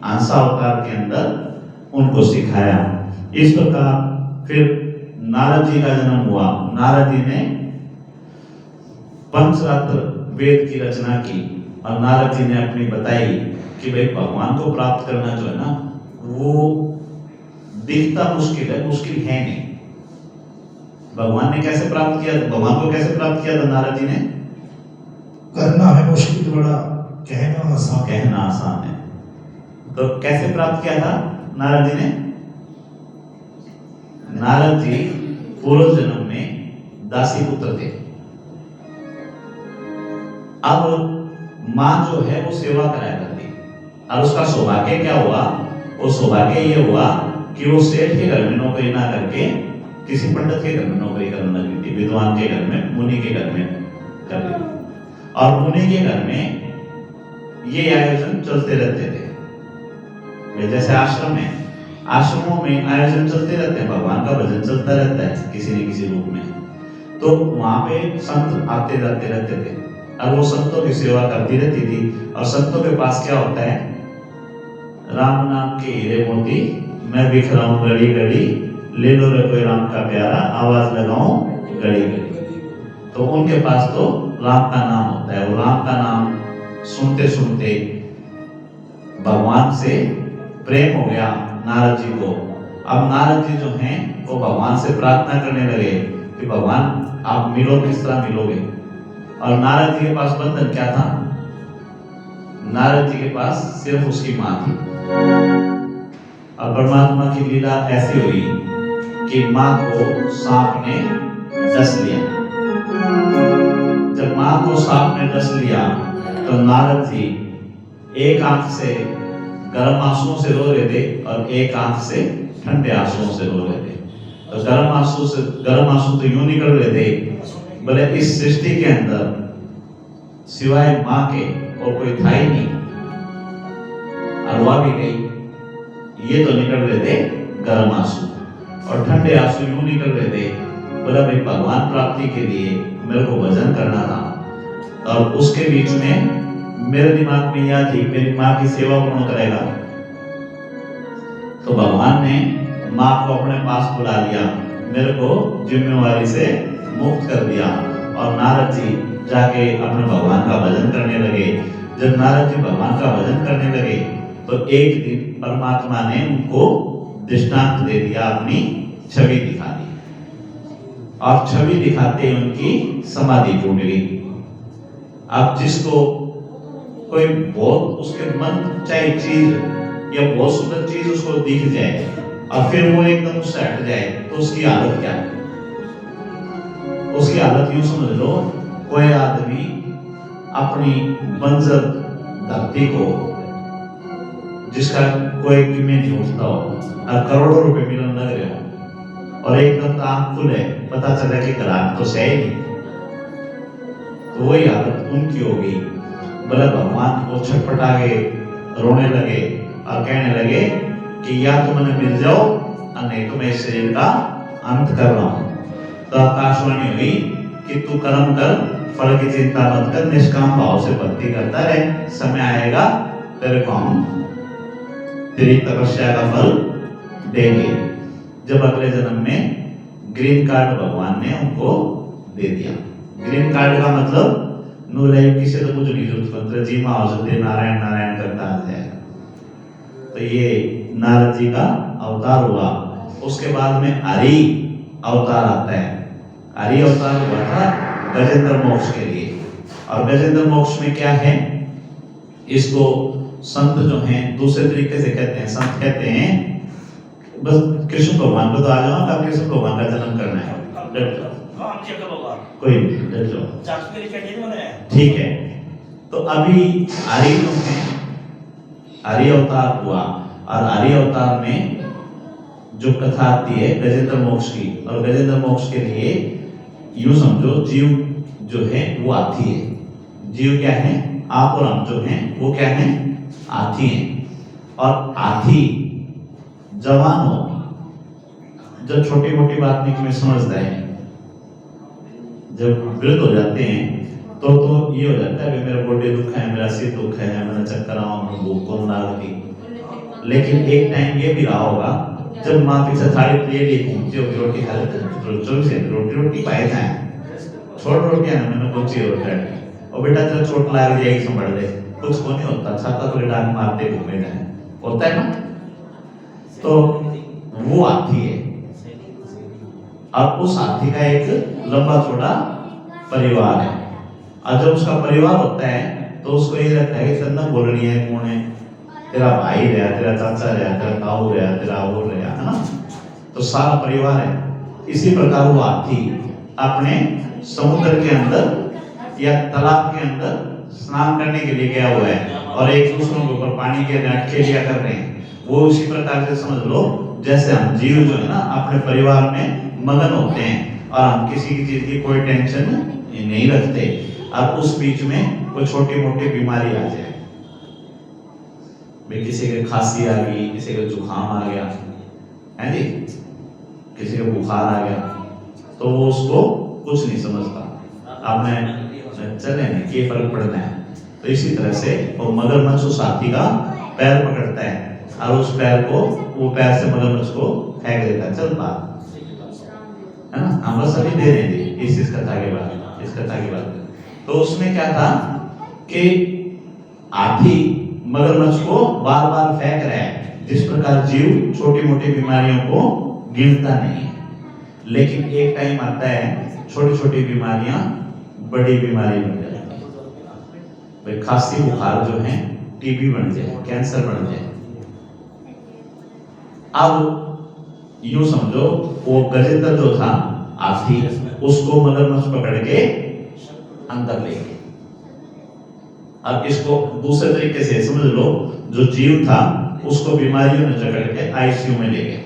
अंशावतार के अंदर उनको सिखाया। इस प्रकार फिर नारद जी का जन्म हुआ। नारद जी ने पंचरात्र वेद की रचना की और नारद जी ने अपनी बताई कि भाई भगवान को प्राप्त करना जो है ना वो दिखता मुश्किल है नहीं। भगवान ने कैसे प्राप्त किया? भगवान को कैसे प्राप्त किया था नारद जी ने? करना है मुश्किल, बड़ा कहना आसान। कहना आसान है। तो कैसे प्राप्त किया था नारद जी ने? नारद जी पूर्व जन्म में दासी पुत्र थे। अब माँ जो है वो सेवा कराया करती, और उसका सौभाग्य क्या हुआ? वो सौभाग्य ये हुआ कि वो सेठ के घर में नौकरी ना करके किसी पंडित के घर में नौकरी करने लगी थी, विद्वान के घर में, मुनि के घर में कर रही थी। और मुनि के घर में ये आयोजन चलते रहते थे। जैसे आश्रम है, आश्रमों में आयोजन चलते रहते हैं, भगवान का भजन चलता रहता है किसी न किसी रूप में। तो वहां पे संत आते जाते रहते थे और वो संतों की सेवा करती रहती थी। और संतों के पास क्या होता है? राम नाम के हीरे मोती मैं बिख रहा हूं गली गली, ले लो रे कोई राम का प्यारा, आवाज लगाऊं गली गली। तो उनके पास तो राम का नाम होता है। वो राम का नाम सुनते सुनते भगवान से प्रेम हो गया नारद जी को। अब नारद जी जो हैं वो भगवान से प्रार्थना करने लगे कि भगवान आप मिलो, किस तरह मिलोगे? और नारद जी के पास बंधन क्या था? नारद जी के पास सिर्फ उसकी माँ थी। और परमात्मा की लीला ऐसी हुई कि माँ को सांप ने डस लिया। जब माँ को सांप ने डस लिया तो नारद जी एक आंख से गर्म आंसुओं से रो रहे थे और एक आंख से ठंडे आंसुओं से रो रहे थे। तो गर्म आंसू तो यूं निकल रहे थे, बोले इस सृष्टि के अंदर सिवाय माँ के और कोई था ही नहीं। अरवा भी गई, ये तो निकल रहे थे गर्म आंसू, और ठंडे आंसू यूं निकल रहे थे। बोला भाई भगवान प्राप्ति के लिए मेरे को भजन करना था। और उसके बीच में मेरे दिमाग में यह थी मेरी माँ की सेवा कौन करेगा? तो भगवान ने माँ को अपने पास बुला लिया, मेरे को जिम्मेवारी से मुक्त कर दिया। और नारद जी जाके अपने भगवान का भजन करने लगे। जब नारद जी भगवान का भजन करने लगे तो एक दिन परमात्मा ने उनको दृष्टांत दे दिया, अपनी छवि दिखा दी। और छवि दिखाते ही उनकी समाधि टूट गई। अब जिसको कोई बहुत उसके मन चाहे चीज या बहुत सुंदर चीज उसको दिख जाए और फिर वो एकदम उससे हट जाए तो उसकी हालत क्या है? उसकी हालत यूं समझ लो, कोई आदमी अपनी बंजर धरती को जिसका कोई कीमत नहीं उठता हो और करोड़ों रुपए मिलन लग रहे हो और एकदम आंख खुले पता चला कि ग्राहक तो सही नहीं, तो वही हालत उनकी हो गई। बोला भगवान को छटपटा गए, रोने लगे और कहने लगे कि या तो मैंने मिल जाओ और नहीं तो मैं इस शरीर का अंत कर रहा हूं। तो आकाशवाणी हुई कि तू कर्म कर, फल की चिंता मत कर, निष्काम भाव से भक्ति करता रहे, समय आएगा तेरे को हम तेरी तपस्या का फल देंगे। जब अगले जन्म में ग्रीन कार्ड भगवान ने उनको दे दिया। ग्रीन कार्ड का मतलब नूराई किसी तो कुछ नहीं जरूरत, जी माँ औषधि नारायण नारायण करता आ जाएगा। तो ये नारद जी का अवतार हुआ। उसके बाद में हरि अवतार आता है। हरि अवतार हुआ था गजेंद्र मोक्ष के लिए। और गजेंद्र मोक्ष में क्या है, इसको संत जो हैं दूसरे तरीके से कहते हैं। संत कहते हैं बस कृष्ण भगवान को तो आ जाओ, अब कृष्ण भगवान का जन्म करना है, डट जाओ, कोई नहीं, डट जाओ, ठीक है। तो अभी हरि जो है, हरि अवतार हुआ और हरि अवतार में जो कथा आती है गजेंद्र मोक्ष की, और गजेंद्र मोक्ष के लिए यूं समझो जीव जो है वो हाथी है। जीव क्या है, आप और हम जो हैं वो क्या है, हाथी हैं। और हाथी जवान हो जब छोटी मोटी बात नहीं में समझता है, जब वृद्ध हो जाते हैं तो ये हो जाता है मेरा गोडे दुख है, मेरा सिर दुख है, मैंने चक्कर आऊं, भूख को लागती। लेकिन एक टाइम ये भी रहा होगा जब माँ पीछे थाली प्लेट ही घूमती होगी, रोटी खा लेते रोटी पाए जाए, छोड़ रोटियां ना मैंने कुछ ही होता है, और बेटा तेरा चोट लग जाएगी संभल ले, कुछ को नहीं होता, छाता तो डांग मारते घूमे जाए, होता है ना। तो वो हाथी है। अब उस हाथी का एक लंबा चौड़ा परिवार है, और जब उसका परिवार होता है तो उसको ये लगता है कि चंदन बोलनी है, कौन है, तेरा भाई रहा, तेरा चाचा रहा, तेरा ताऊ रहा, तेरा वो रहा, है ना। तो सारा परिवार है। इसी प्रकार वो हाथी अपने समुद्र के अंदर या तालाब के अंदर स्नान करने के लिए गया हुआ है, और एक दूसरों के ऊपर पानी के अटके लिया कर रहे हैं। वो उसी प्रकार से समझ लो जैसे हम जीव जो है ना अपने परिवार में मगन होते हैं, और हम किसी की चीज की कोई टेंशन नहीं रखते। अब उस बीच में कोई छोटी मोटी बीमारी आ जाए, किसी के खांसी आ गई, किसी के जुकाम आ गया है जी, किसी के बुखार आ गया, तो वो उसको कुछ नहीं समझता, आपने चले नहीं, ये फर्क पड़ना है। तो इसी तरह से वो मगरमच्छ उस हाथी का पैर पकड़ता है और उस पैर को, वो पैर से मगरमच्छ को फेंक देता है, चल पा, है ना। हम बस अभी दे रहे थे इस कथा के बाद, इस कथा के बाद। तो उसमें क्या था कि हाथी मगरमच्छ को बार बार फेंक रहा है। जिस प्रकार जीव छोटी मोटी बीमारियों को गिनता नहीं है, लेकिन एक टाइम आता है छोटी छोटी बीमारियां बड़ी बीमारी बन जाती है। भाई खांसी बुखार जो है टीबी बन जाए, कैंसर बन जाए। अब यूं समझो वो गजेंद्र जो था हाथी, उसको मगरमच्छ पकड़ के अंदर ले गए। अब इसको दूसरे तरीके से समझ लो, जो जीव था उसको बीमारियों ने जकड़ के आईसीयू में ले गए।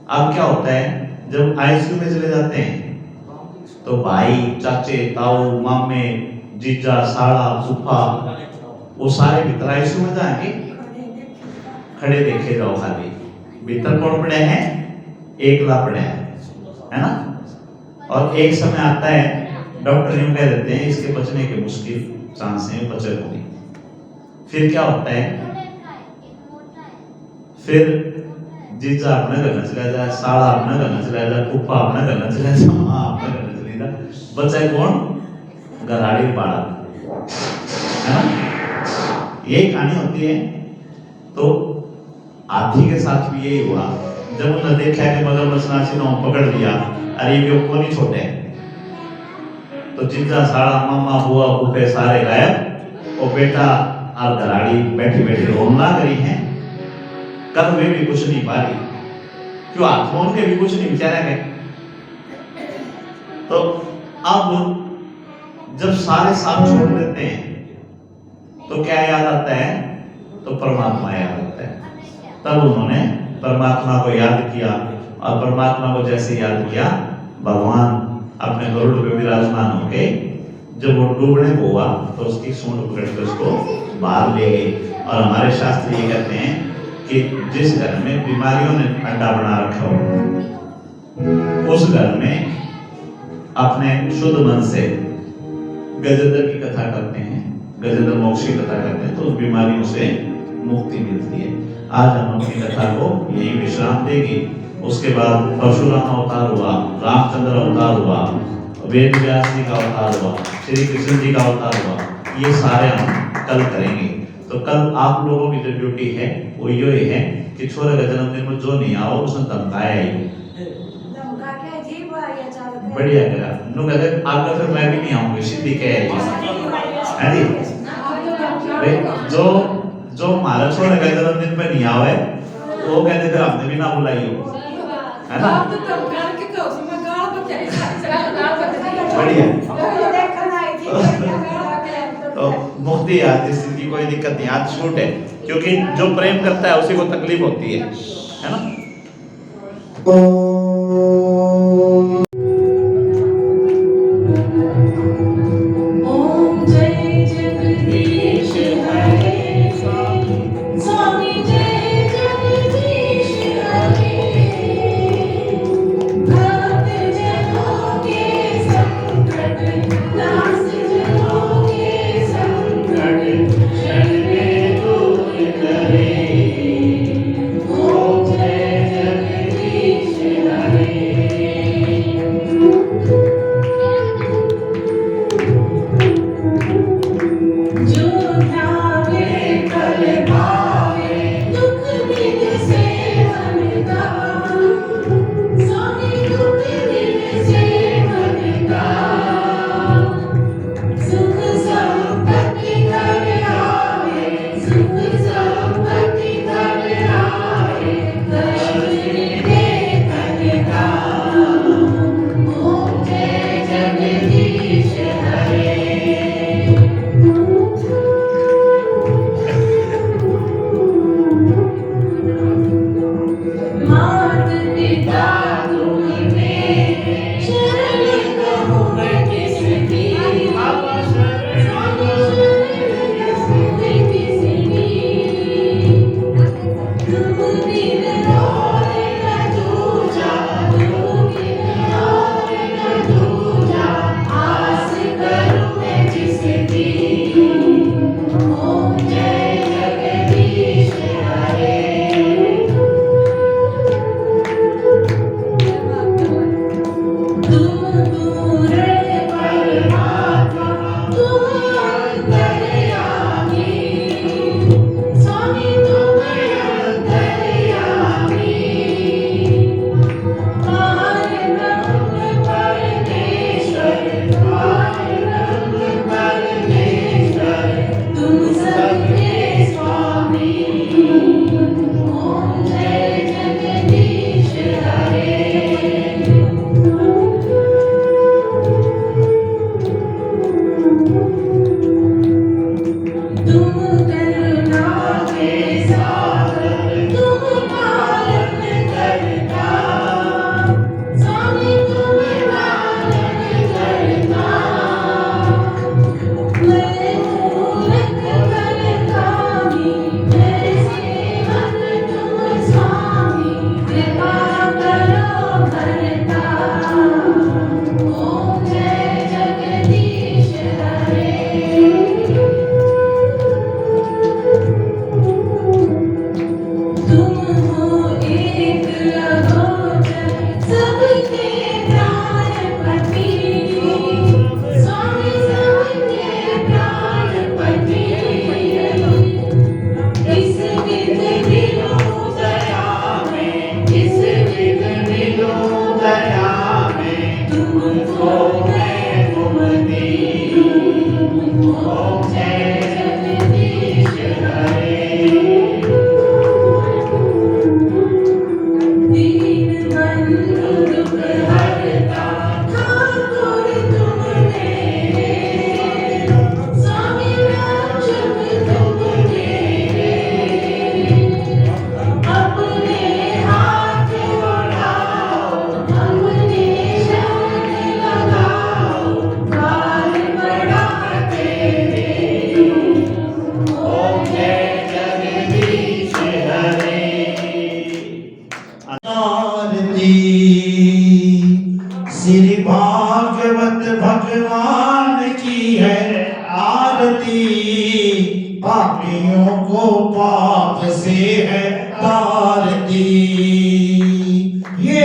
अब क्या होता है जब आईसीयू में चले जाते हैं तो भाई, चाचे, ताऊ, मामे, जीजा, साला, फूफा, वो सारे भीतर आईसीयू में जाएंगे, खड़े देखे जाओ खाली। भीतर कौन पड़े हैं, एकला पड़े है ना। और एक समय आता है डॉक्टर यूं कह देते हैं इसके बचने के मुश्किल चांस हैं, बचे होंगे। फिर क्या होता है, फिर जीजा अपने घर में चला जाए, साला अपने घर में चला जाए, फूफा अपने घर में चला जाए, माँ अपने घर में चली जाए, बचा कौन, गराड़ी बाड़ा, है ना। यही कहानी होती है। तो हाथी के साथ भी यही हुआ। जब उन्होंने देखा कि मगरमच्छ नाची ने पकड़ लिया, अरे ये को नहीं छोटे, तो जीजा, साला, मामा, बुआ, फूफे सारे गायब, और बेटा और गराड़ी बैठी बैठी रोना करी है। कर वे भी कुछ नहीं पा रही, क्यों हाथ फोन के भी कुछ नहीं बेचारा गए। तो अब जब सारे साथ छोड़ देते हैं तो क्या याद आता है, तो परमात्मा याद आता है। तब उन्होंने परमात्मा को याद किया, और परमात्मा को जैसे याद किया, भगवान अपने गरुड़ पे विराजमान होके जब वो डूबने को हुआ तो उसकी सूंड पकड़ के उसको बाहर ले गए। और हमारे शास्त्र ये कहते हैं कि जिस घर में बीमारियों ने अड्डा बना रखा हो, उस घर में अपने शुद्ध मन से गजेंद्र की कथा करते हैं, गजेंद्र मोक्ष की कथा करते हैं, तो उस बीमारियों से मुक्ति मिलती है। आज हम अपनी कथा को यहीं विश्राम देंगे। उसके बाद परशुराम अवतार हुआ, रामचंद्र अवतार हुआ, वेद व्यास जी का अवतार हुआ, श्री कृष्ण जी का अवतार हुआ, ये सारे हम कल करेंगे। तो कल आप लोगों की जो ड्यूटी है वो ये है कि छोरे का जन्मदिन में जो नहीं आओ उसने धमकाया ही धमका के जी या चालू बढ़िया करा नु कहते आगे फिर मैं भी नहीं आऊंगी, सीधी कह है जी। भाई जो हमारा छोरे का जन्मदिन पे नहीं आवे वो कहते फिर हमने भी ना बुलाइयो, है ना? बढ़िया। तो मुक्ति आज जिसकी कोई दिक्कत नहीं, आज छूट है, क्योंकि जो प्रेम करता है उसी को तकलीफ होती है ना? ओम जय जगदीश हरे स्वामी जय जगदीश हरे भक्त जनों के संकट दास जनों के संकट क्षण में दूर करे। ओम जय जगदीश हरे। जो ध्यावे कल पावे दुख दिन से मन का, स्वामी दुख दिन से मन का, सुख संपत्ति कर आवे, सुख संपत्ति कर आवे, कष्ट निधे तन का। ओम जय जगदीश हरे। मात पिता तुम्हें शरण कहूँ मैं किसकी, स्वामी शरण किसकी। तुम बिन और न दूजा, तुम बिन और न दूजा, आस करूँ मैं जिसकी। ओम जय जगदीश हरे। तुम पूर्ण परमात्मा, तुम अंतर्यामी, स्वामी तुम अंतर्यामी। पारब्रह्म परमेश्वर, पारब्रह्म परमेश्वर, तुम सबके स्वामी। ओम जय जगदीश हरे। तुम करुणा के सागर, तुम पालन करता, स्वामी तुम पालन करता। मैं मूर्ख बलकामी, मैं सेवक तुम स्वामी, कृपा करो भरता। ओम जय जगदीश हरे। तुम हो एक अगोचर, सबके प्राणपति, स्वामी सबके प्राणपति। इस विध मिलो दया में, इस विध मिलो दया में, तुमको मैं घुमती। ओम जय जगदीश हरे। दीन बंधु दुख हरता, ठाकुर तुम मेरे, स्वामी रक्षक तुम मेरे। अपने हाथ बढ़ाओ, अपने शरण लगाओ, काल बड़ा तेरे। ओम जय जगदीश हरे। आरती श्री भागवत भगवान की है आरती, पापियों को पाप से है तारती। ये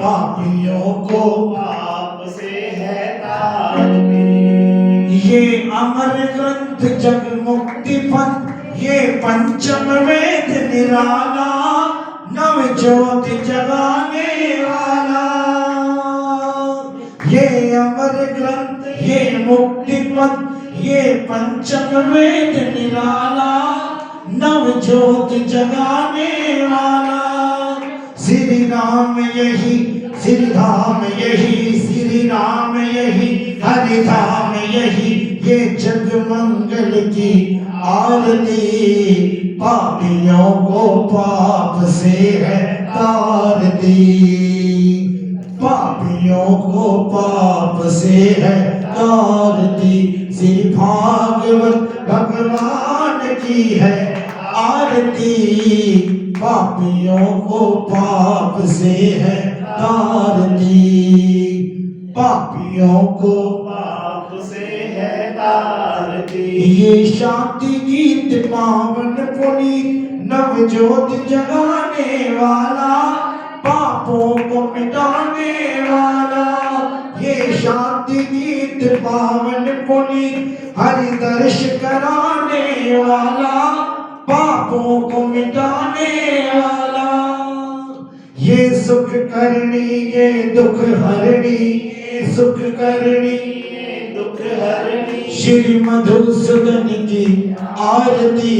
पापियों को पाप से है तारती। ये अमर ग्रंथ जग मुक्ति पथ, ये पंचम वेद निराला, नव ज्योत जगाने वाला। ये अमर ग्रंथ, ये मुक्ति पथ, ये पंचम वेद निराला, नव ज्योत जगाने वाला। श्री राम यही, श्री धाम यही, श्री राम यही, हरि धाम यही, ये जग मंगल की आरती। पापियों को पाप से है तारती। पापियों को पाप से है तारती। श्री भागवत भगवान की है आरती। पापियों को पाप से है तारती। पापियों को पाप से है तारती। ये शांति गीत पावन पुनीत, नव ज्योत जगाने वाला, पापों को मिटाने वाला। ये शांति गीत पावन पुनीत, हरि दर्श कराने वाला, पापों को मिटाने वाला। ये सुख करनी, ये दुख हरणी, ये सुख करनी, ये दुख हरणी। श्री मधुसूदन की आरती।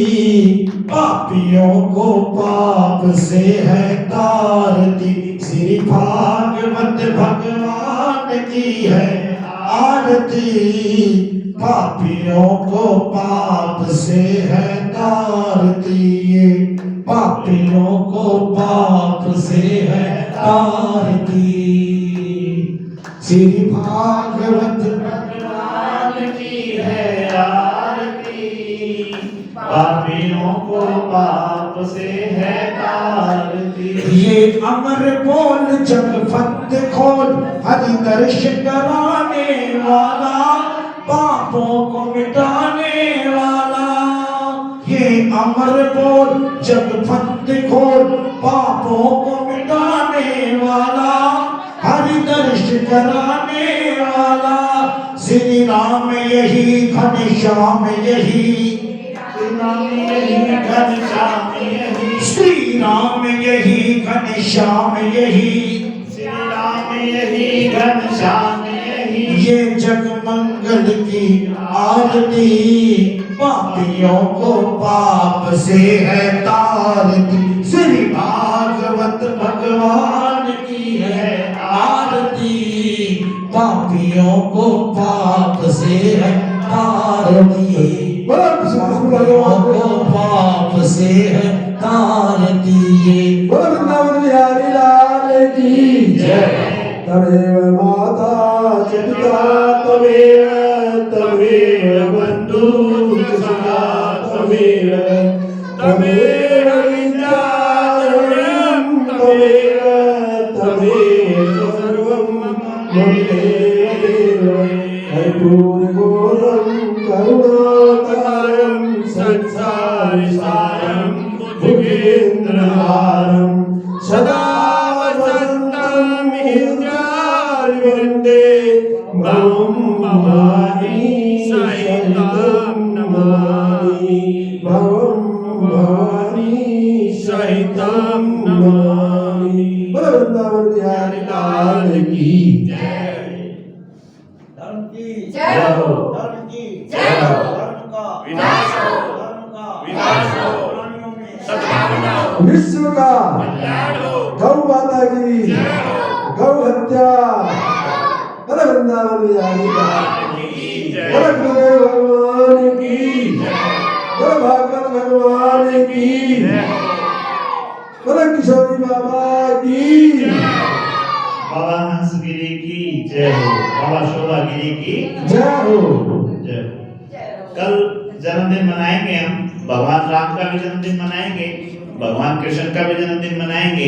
पापियों को पाप से है तारती। श्री भागवत भगवान की है आरती। पापियों को पाप से है तारती। पापियों को पाप से है तारती। श्री भागवत भगवान की है आरती। पापियों को पाप से है तारती। ये अमर बोल जग फंद खोल, हरि दर्श कराने वाला, पापों को मिटाने वाला। ये अमर बोल जग फंद खोल, पापों को मिटाने वाला, हरि दर्श कराने वाला। श्री राम यही, घनश्याम यही, श्री राम यही, घनश्याम यही, श्री राम यही, घनश्याम यही, श्री राम यही, घनश्याम यही। ये जग मंगल की आरती। पापियों को पाप से है तारती। श्री भागवत भगवान की है आरती। पापियों को पाप से है तारती। पापियों को पाप से है तारती। वृंदावन बिहारी लाल की जय। तमेव माता च पिता तमेव, तमेव बन्धु च सखा तमेव, तमेव विद्याधरं तमेव, तमेव सर्वं ममेव। कर्पूरगौरं करुणाकरं संसारसारं भुजेन्द्रहारं सदा वसन्तं हृदयारविन्दे भवं भवानी सहितं नमामि। भवं भवानी सहितं नमामि। वृंदावन बिहारी लाल की जय। धर्म की जय हो। धर्म की जय हो। धर्म का विनाश हो। धर्म का विनाश हो। प्राणियों में सद्भावना हो। विश्व का कल्याण हो। गौ माता की जय हो। गौ हत्या वृंदावन बिहारी लाल की जय। गुरुदेव भगवान की जय। भागवत भगवान की जय। किशोरी बाबा की जय। बाबा हंसगिरी की जय हो। बाबा शोभागिरी की जय हो। जय हो। कल जन्मदिन मनाएंगे हम। भगवान राम का भी जन्मदिन मनाएंगे, भगवान कृष्ण का भी जन्मदिन मनाएंगे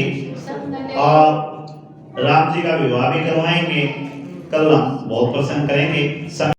और राम जी का विवाह भी करवाएंगे। कल हम बहुत प्रसन्न करेंगे। समय